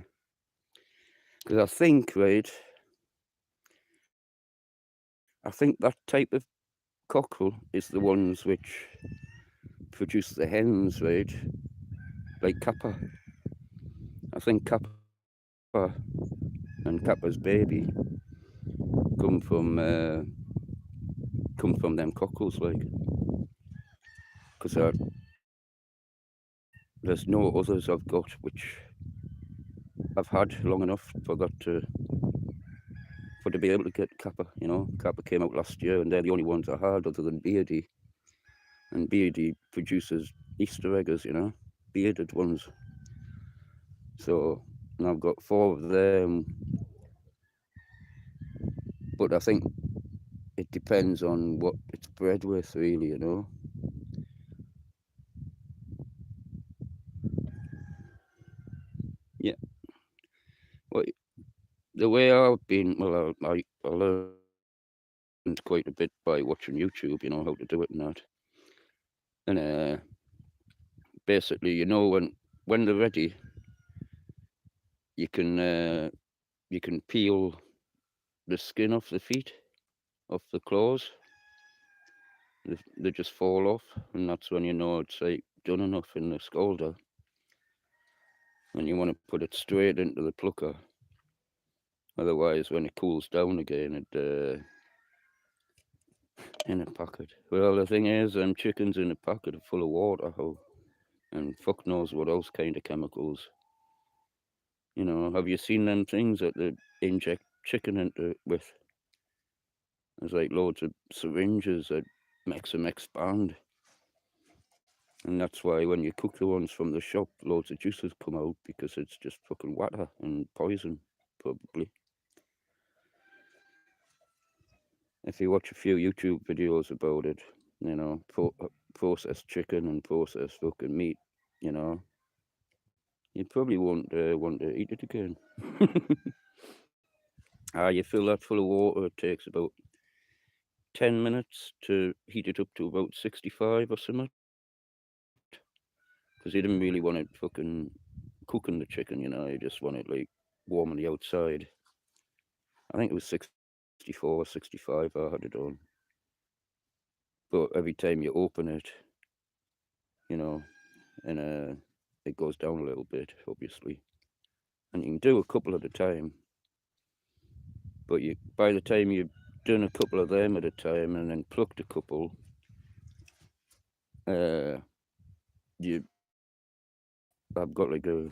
Because I think, right, I think that type of cockerel is the ones which produce the hens, right? Like Kappa. I think Kappa and Kappa's baby come from them cockerels, like. Because there's no others I've got which I've had long enough for that to be able to get Kappa. Kappa came out last year, and they're the only ones I had other than Beardy. And Beardy produces Easter eggs, bearded ones. So and I've got 4 of them. But I think it depends on what it's bred with, really, Yeah. Well, the way I've been, well, I learned quite a bit by watching YouTube, how to do it and that. And basically, when they're ready, you can peel the skin off the feet, off the claws. They just fall off, and that's when you know it's like done enough in the scalder. And you want to put it straight into the plucker. Otherwise, when it cools down again, in a packet. Well, the thing is, chickens in a packet are full of water, and fuck knows what else kind of chemicals. Have you seen them things that they inject chicken into with? There's like loads of syringes that makes them expand. And that's why when you cook the ones from the shop, loads of juices come out, because it's just fucking water and poison, probably. If you watch a few YouTube videos about it, processed chicken and processed fucking meat, you know, you probably won't want to eat it again. You fill that full of water, it takes about 10 minutes to heat it up to about 65 or something. Because he didn't really want it fucking cooking the chicken, you know. He just wanted like warm on the outside. I think it was 64 or 65 I had it on. But every time you open it, you know, and it goes down a little bit, obviously. And you can do a couple at a time. But you, by the time you've done a couple of them at a time and then plucked a couple, you I've got like a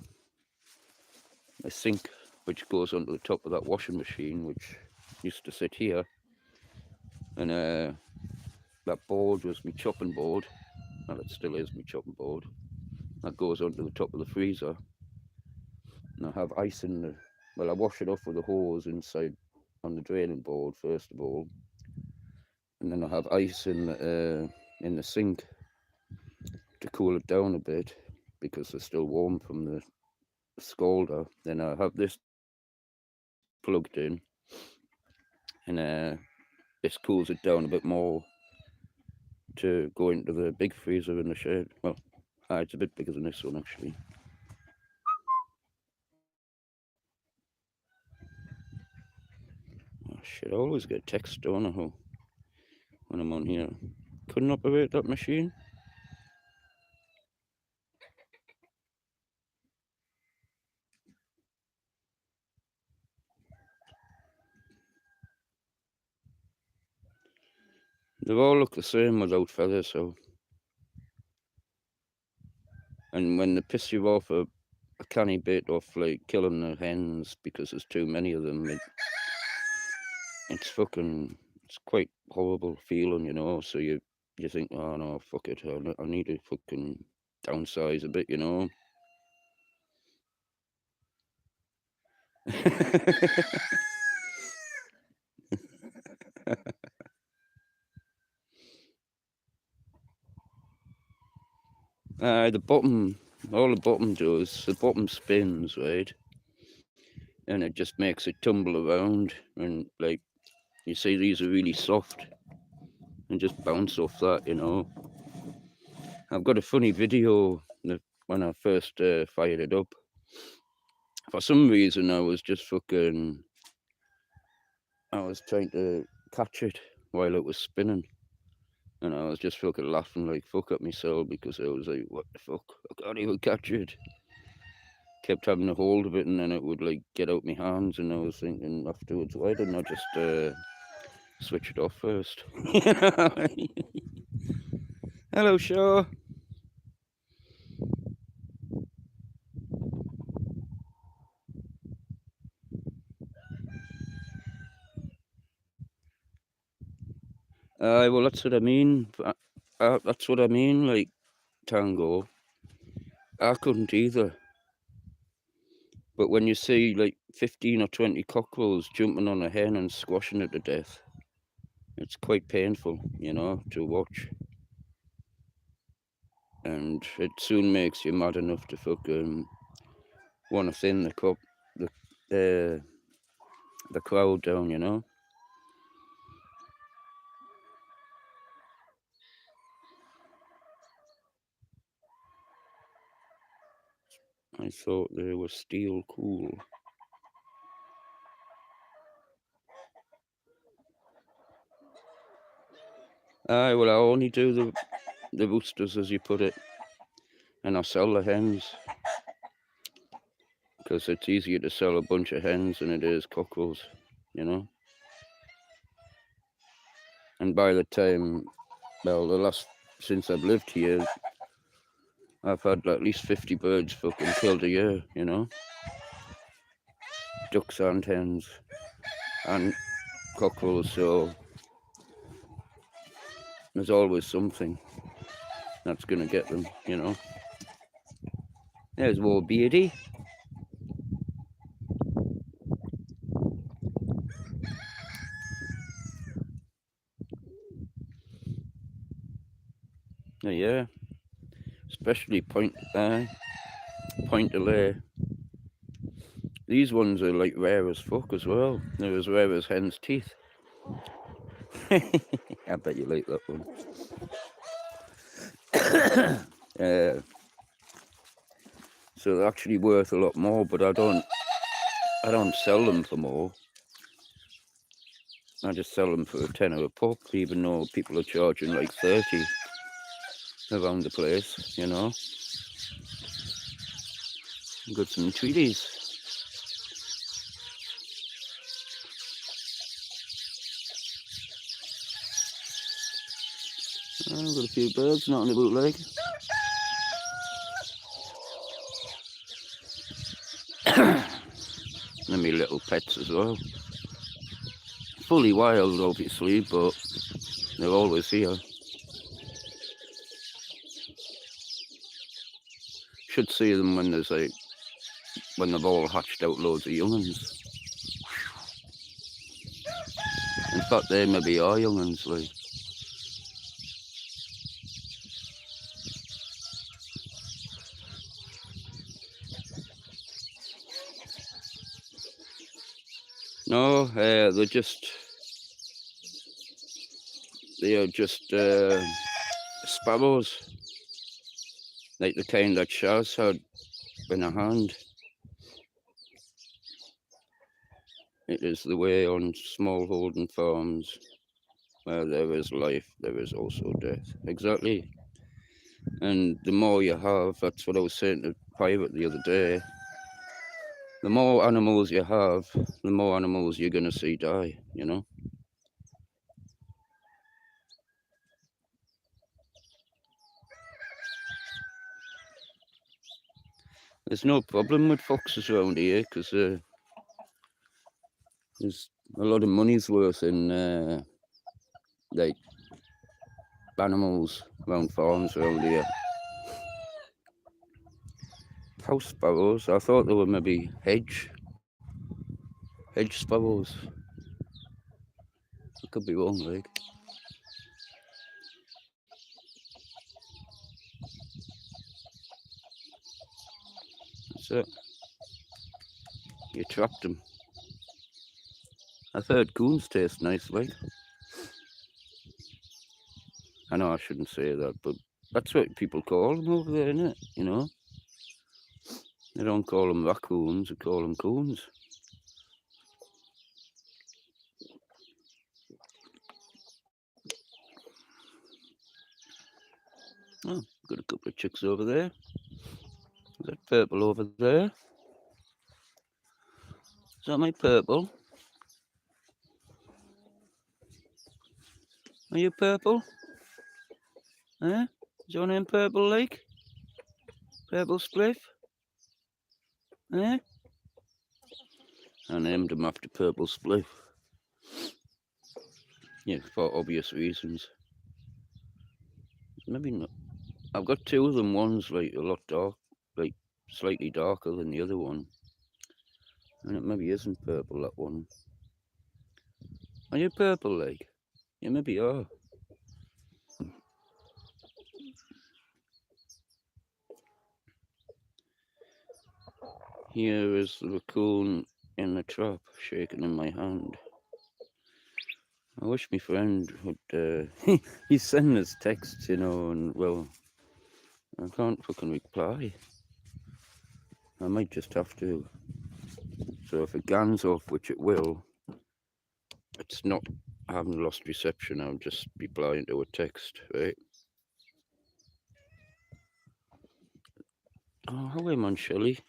sink which goes onto the top of that washing machine, which used to sit here, and that board was my chopping board. Well, it still is my chopping board. That goes onto the top of the freezer, and I have ice in the. Well, I wash it off with a hose inside on the draining board first of all, and then I have ice in the sink to cool it down a bit because they're still warm from the scalder. Then I have this plugged in, and this cools it down a bit more to go into the big freezer in the shed. Well, it's a bit bigger than this one actually. Oh shit, I always get text, don't I, when I'm on here. Couldn't operate that machine? They all look the same without feathers, so. And when they piss you off a canny bit off like killing the hens because there's too many of them, it's quite horrible feeling, you know. So you think, oh no, fuck it, I need to fucking downsize a bit, you know. The bottom, all the bottom does, the bottom spins, right? And it just makes it tumble around, and like you see, these are really soft and just bounce off that, you know. I've got a funny video when I first fired it up. For some reason, I was trying to catch it while it was spinning. And I was just fucking laughing like fuck at myself because I was like, what the fuck? I can't even catch it. Kept having a hold of it and then it would like get out my hands, and I was thinking afterwards, why didn't I just switch it off first? Hello, Shaw. Well, that's what I mean. That's what I mean, like, Tango. I couldn't either. But when you see, like, 15 or 20 cockerels jumping on a hen and squashing it to death, it's quite painful, you know, to watch. And it soon makes you mad enough to fucking want to thin the crowd down, you know. I thought they were steel cool. Well, I only do the roosters, as you put it, and I sell the hens because it's easier to sell a bunch of hens than it is cockerels, you know. And by the time, well, since I've lived here, I've had at least 50 birds fucking killed a year, you know. Ducks and hens and cockerels, so there's always something that's going to get them, you know. There's War Beardy. Yeah, especially point to lay. These ones are like rare as fuck as well. They're as rare as hen's teeth. I bet you like that one. So they're actually worth a lot more, but I don't sell them for more. I just sell them for a tenner a pop, even though people are charging like 30 around the place, you know. Got some treaties. I've got a few birds, not in the bootleg. And my little pets as well. Fully wild, obviously, but they're always here. Should see them when there's like, when they've all hatched out loads of young'uns. In fact, they maybe are young'uns, like. No, they are just sparrows, like the kind that Shaz had in her hand. It is the way on small holding farms where there is life, there is also death. Exactly. And the more you have, that's what I was saying to Pirate the other day, the more animals you have, the more animals you're going to see die, you know? There's no problem with foxes around here because there's a lot of money's worth in like animals around farms around here. House sparrows, I thought they were maybe hedge sparrows. I could be wrong, like. That's it. You trapped them. I've heard coons taste nice, like. I know I shouldn't say that, but that's what people call them over there, innit? You know? They don't call them raccoons, they call them coons. Oh, got a couple of chicks over there. Is that purple over there? Is that my purple? Are you purple? Eh? Is your name Purple Lake? Purple Spliff? Eh? I named him after Purple Spliff. Yeah, for obvious reasons. Maybe not. I've got two of them. One's like a lot dark, like slightly darker than the other one. And it maybe isn't purple, that one. Are you Purple Lake? You maybe are. Here is the raccoon in the trap, shaking in my hand. I wish my friend would, he's sending us texts, you know, and well, I can't fucking reply. I might just have to. So if it gans off, which it will, it's not, I haven't lost reception, I'll just be blind to a text, right? Oh, hello, man, Shelley.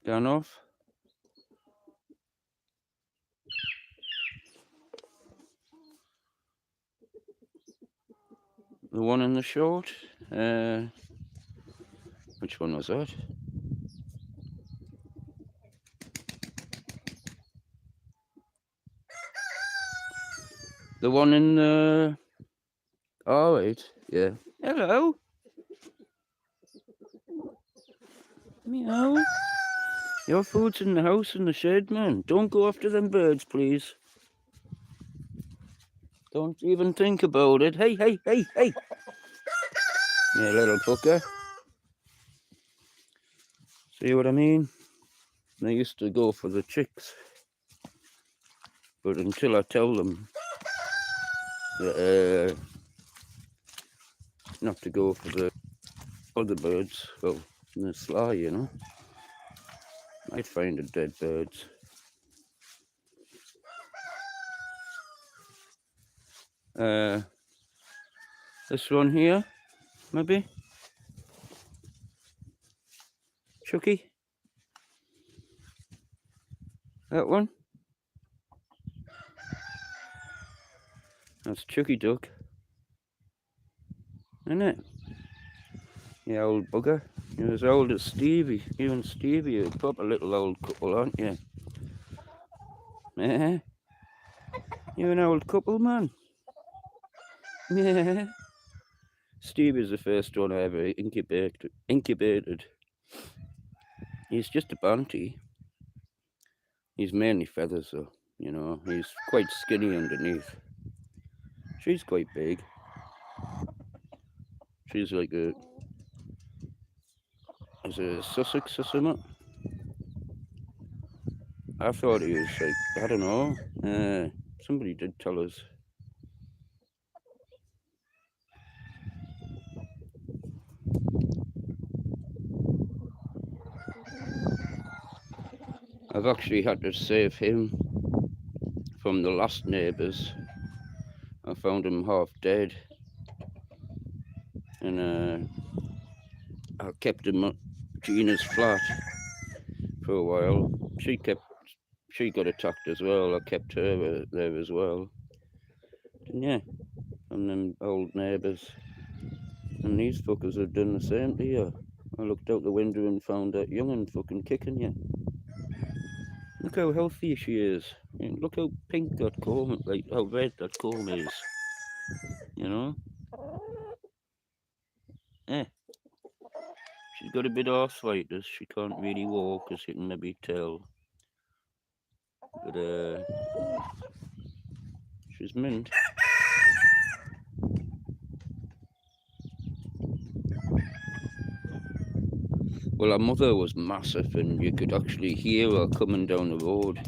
Gone off? The one in the short? Which one was that? The one in the... Oh, right, yeah. Hello? Meow. Your food's in the house in the shed, man. Don't go after them birds, please. Don't even think about it. Hey, hey, hey, hey. Yeah, little fucker. See what I mean? They used to go for the chicks. But until I tell them that, not to go for the other birds, well, they're sly, you know. Might find a dead birds. This one here, maybe? Chucky? That one? That's Chucky Duck. Isn't it? Yeah, old bugger. You're as old as Stevie. You and Stevie are a proper little old couple, aren't you? Yeah. You're an old couple, man. Yeah. Stevie's the first one I ever incubated. He's just a bounty. He's mainly feathers, though. You know, he's quite skinny underneath. She's quite big. She's like a Sussex or something. I thought he was like, I don't know. Somebody did tell us. I've actually had to save him from the last neighbours. I found him half dead, and I kept him at Gina's flat for a while. She got attacked as well. I kept her there as well. And yeah, from them old neighbours. And these fuckers have done the same to you. I looked out the window and found that young'un fucking kicking you. Look how healthy she is. I mean, look how pink that comb, like how red that comb is. You know? Eh. She's got a bit of arthritis. She can't really walk, as you can maybe tell. But she's mint. Well, her mother was massive, and you could actually hear her coming down the road.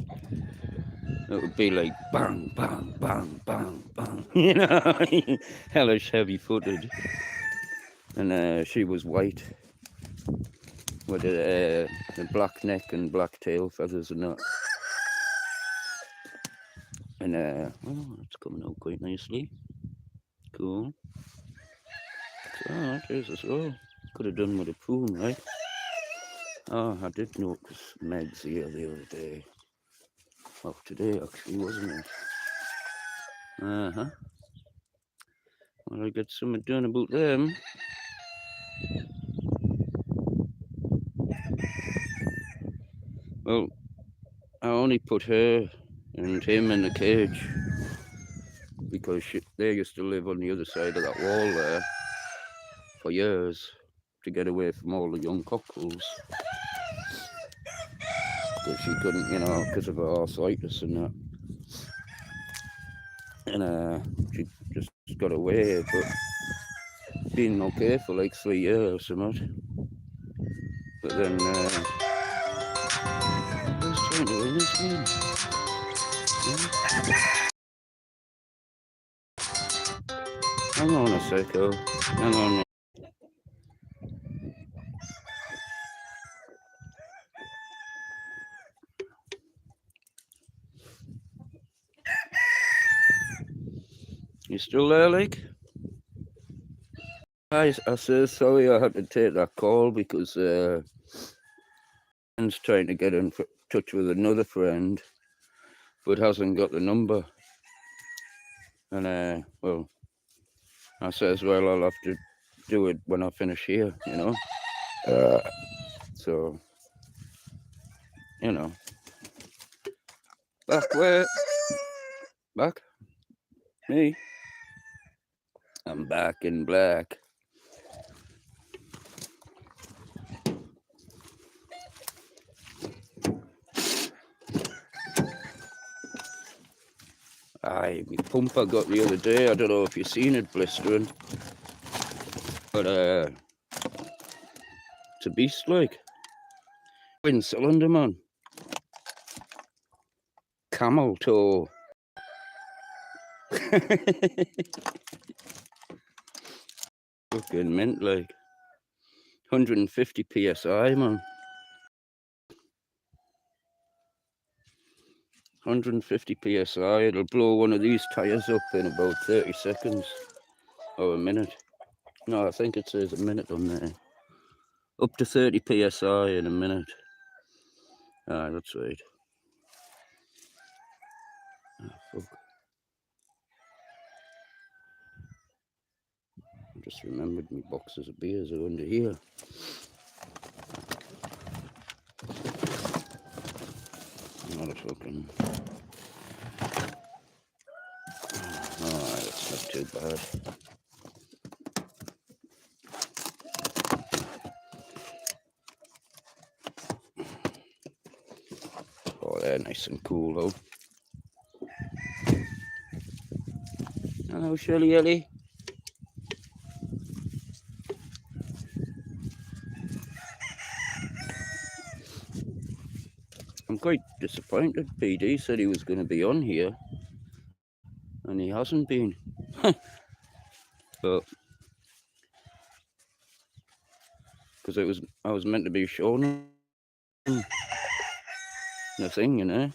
It would be like bang, bang, bang, bang, bang. You know, hellish heavy-footed. And she was white, with a black neck and black tail feathers and that. And oh, it's coming out quite nicely. Cool. Oh, there's as well. Could have done with a prune, right? Oh, I did notice Meg's here the other day. Well, today actually, wasn't it? Uh-huh. Well, I got something done about them. Well, I only put her and him in the cage because they used to live on the other side of that wall there for years to get away from all the young cockerels. Because she couldn't, you know, because of her arthritis and that. And she just got away, but been okay for like 3 years or something. But then, who's trying to win this game? Hang on a sec, oh. Hang on. You still there, like? I said sorry I had to take that call because friend's trying to get in touch with another friend but hasn't got the number. And well, I says, well, I'll have to do it when I finish here, you know. So, you know. Back where? Back? Me? I'm back in black. Aye, my pump I got the other day, I don't know if you've seen it blistering, but it's a beast like. Twin cylinder, man. Camel toe. Fucking mint like. 150 psi, man. 150 psi, it'll blow one of these tyres up in about 30 seconds. Or a minute. No, I think it says a minute on there. Up to 30 psi in a minute. Ah, that's right. Oh, fuck. I just remembered my boxes of beers are under here. Not a fucking... Oh, that's not too bad. Oh, they're nice and cool though. Hello, Shirley Ellie. I'm quite disappointed. PD said he was going to be on here, and he hasn't been. But because I was meant to be showing him the thing, you know,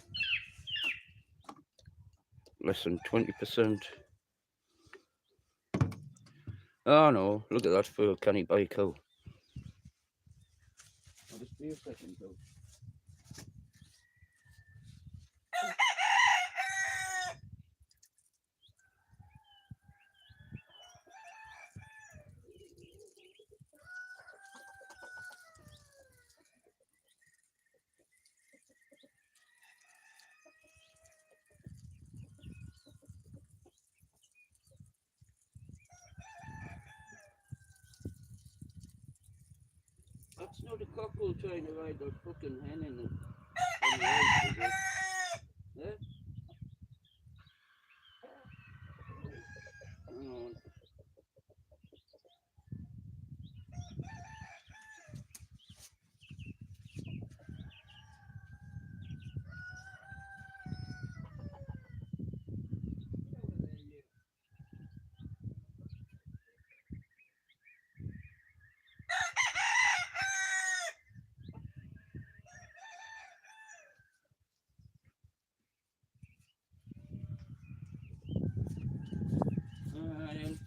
less than 20%. Oh no! Look at that for a canny bike out. I'll just be a second though. That's not a cockle trying to ride that fucking hen in the eggs, is it? Yeah? Hang on.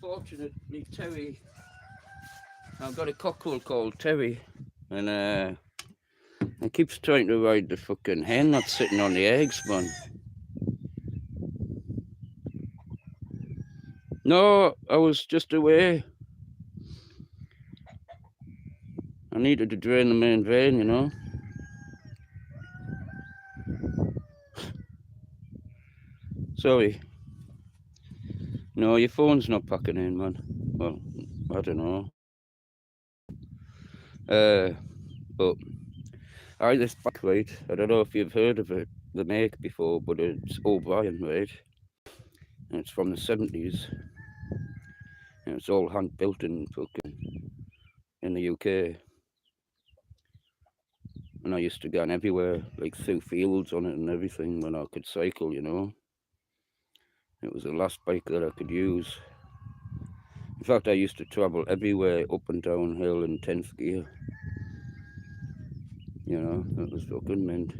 Unfortunately, Terry, I've got a cockerel called Terry, and he keeps trying to ride the fucking hen that's sitting on the eggs, man. No, I was just away. I needed to drain the main vein, you know. Sorry. No, your phone's not packing in, man. Well, I don't know. But this bike, right? I don't know if you've heard of it, the make before, but it's O'Brien, right? And it's from the 70s. And it's all hand built in the UK. And I used to go everywhere, like through fields on it and everything when I could cycle, you know. It was the last bike that I could use. In fact, I used to travel everywhere, up and down hill in 10th gear. You know, that was fucking mint.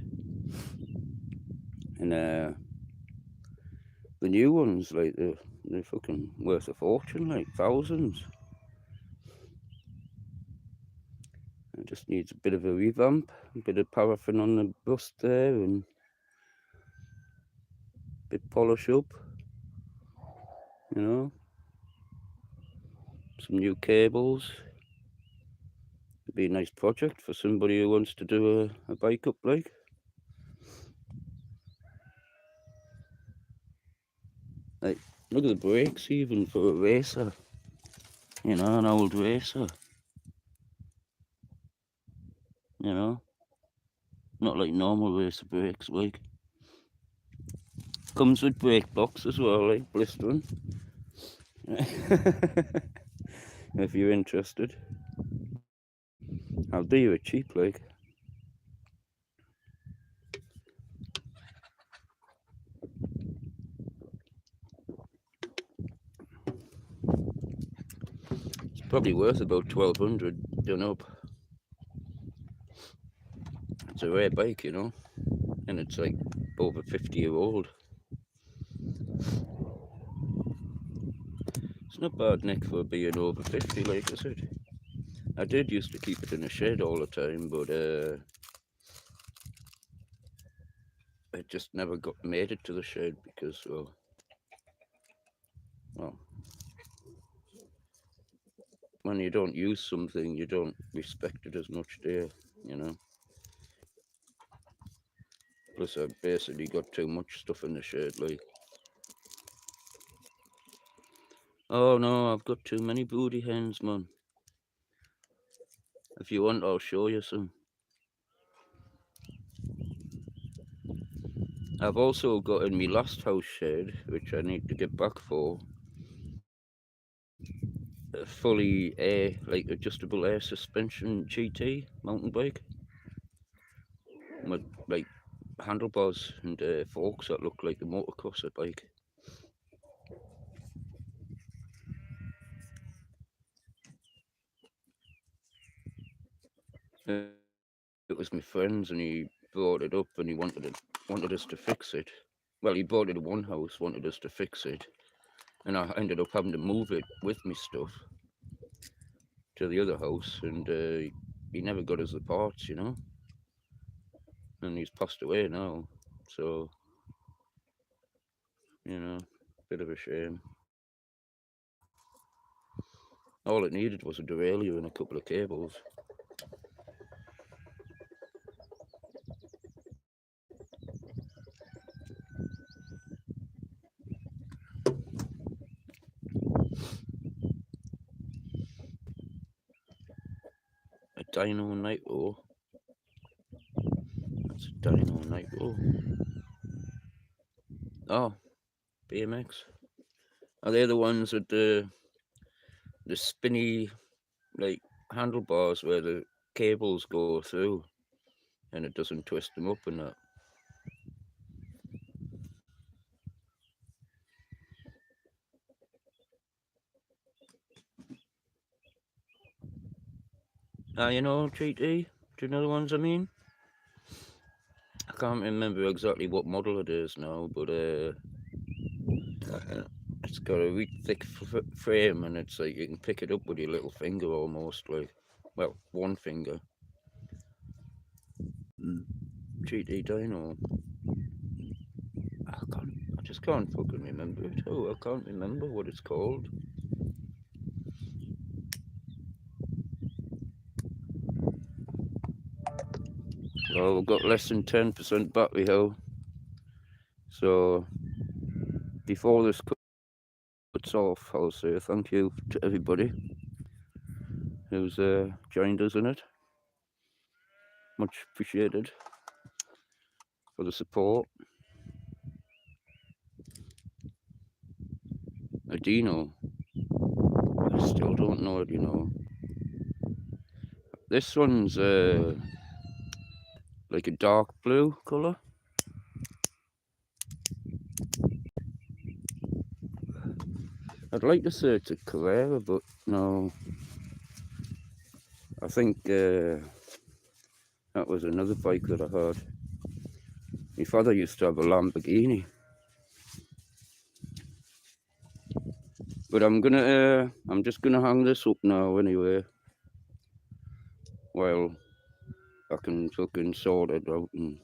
And the new ones, like, they're fucking worth a fortune, like thousands. It just needs a bit of a revamp, a bit of paraffin on the bust there, and a bit polish up, you know. Some new cables. It'd be a nice project for somebody who wants to do a bike up, like. Like, look at the brakes even for a racer. You know, an old racer. You know, not like normal racer brakes, like. Comes with brake box as well, like blistering. If you're interested, I'll do you a cheap, like. It's probably worth about 1,200 done up. It's a rare bike, you know, and it's like over 50-year-old. It's not bad, Nick, for being over 50, like I said. I did used to keep it in a shed all the time, but it just never made it to the shed because, well, when you don't use something, you don't respect it as much, do you? You know. Plus, I basically got too much stuff in the shed, like. Oh no, I've got too many booty hens, man. If you want, I'll show you some. I've also got in my last house shed, which I need to get back for, a fully air, like adjustable air suspension GT mountain bike with like handlebars and forks that look like a motocrosser bike. It was my friend's, and he brought it up, and he wanted us to fix it. Well, he brought it to one house, wanted us to fix it, and I ended up having to move it with my stuff to the other house, and he never got us the parts, you know. And he's passed away now, so you know, bit of a shame. All it needed was a derailleur and a couple of cables. A dyno nitro. That's a dyno nitro. Oh, BMX. Are they the ones with the spinny like handlebars where the cables go through and it doesn't twist them up and that? Ah, you know, GT? Do you know the ones I mean? I can't remember exactly what model it is now, but it's got a really thick frame, and it's like you can pick it up with your little finger almost, like, well, one finger. GT Dino. I just can't fucking remember it. Oh, I can't remember what it's called. Well, we've got less than 10% battery health. So before this cuts off, I'll say thank you to everybody who's joined us in it. Much appreciated for the support. A Dino. I still don't know it, you know. This one's like a dark blue colour. I'd like to say it's a Carrera, but no. I think that was another bike that I had. My father used to have a Lamborghini. But I'm just gonna hang this up now anyway. While I can fucking sort it out, and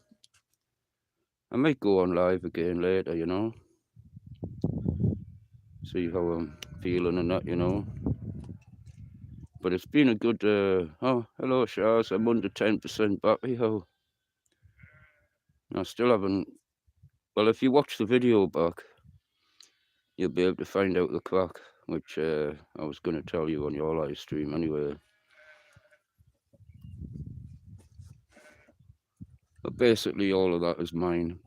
I might go on live again later, you know. See how I'm feeling and that, you know. But it's been a good, oh, hello Shaz, I'm under 10% battery, how? I still haven't, well, if you watch the video back, you'll be able to find out the crack, which I was going to tell you on your live stream anyway. But basically all of that is mine.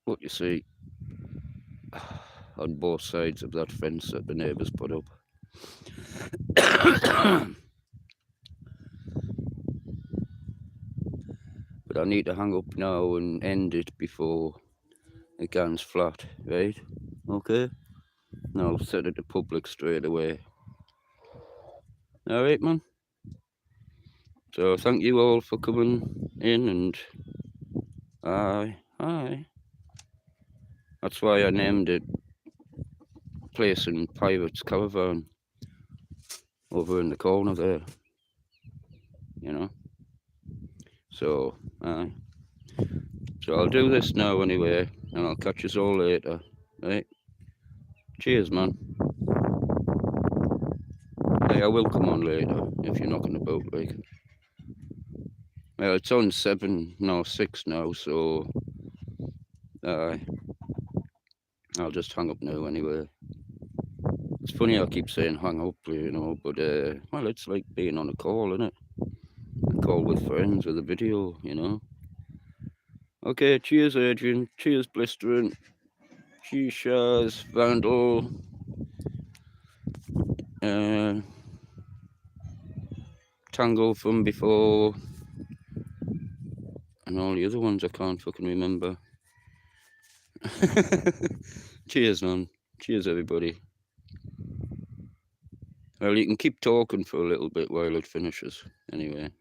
what you see on both sides of that fence that the neighbours put up. But I need to hang up now and end it before it gets flat, right? Okay? Now I'll set it to public straight away. Alright, man? So thank you all for coming in, and aye. That's why I named it Place in Pirates Caravan over in the corner there, you know. So aye. So I'll do this now anyway, and I'll catch us all later, right? Cheers, man. Hey, I will come on later if you're knocking about, like. Well, it's on 7, no 6 now, so I'll just hang up now anyway. It's funny I keep saying hang up, you know, but well, it's like being on a call, isn't it? A call with friends with a video, you know. Okay, cheers, Adrian. Cheers, Blistering. Cheers, Vandal. Tango from before. And all the other ones I can't fucking remember. Cheers, man. Cheers, everybody. Well, you can keep talking for a little bit while it finishes, anyway.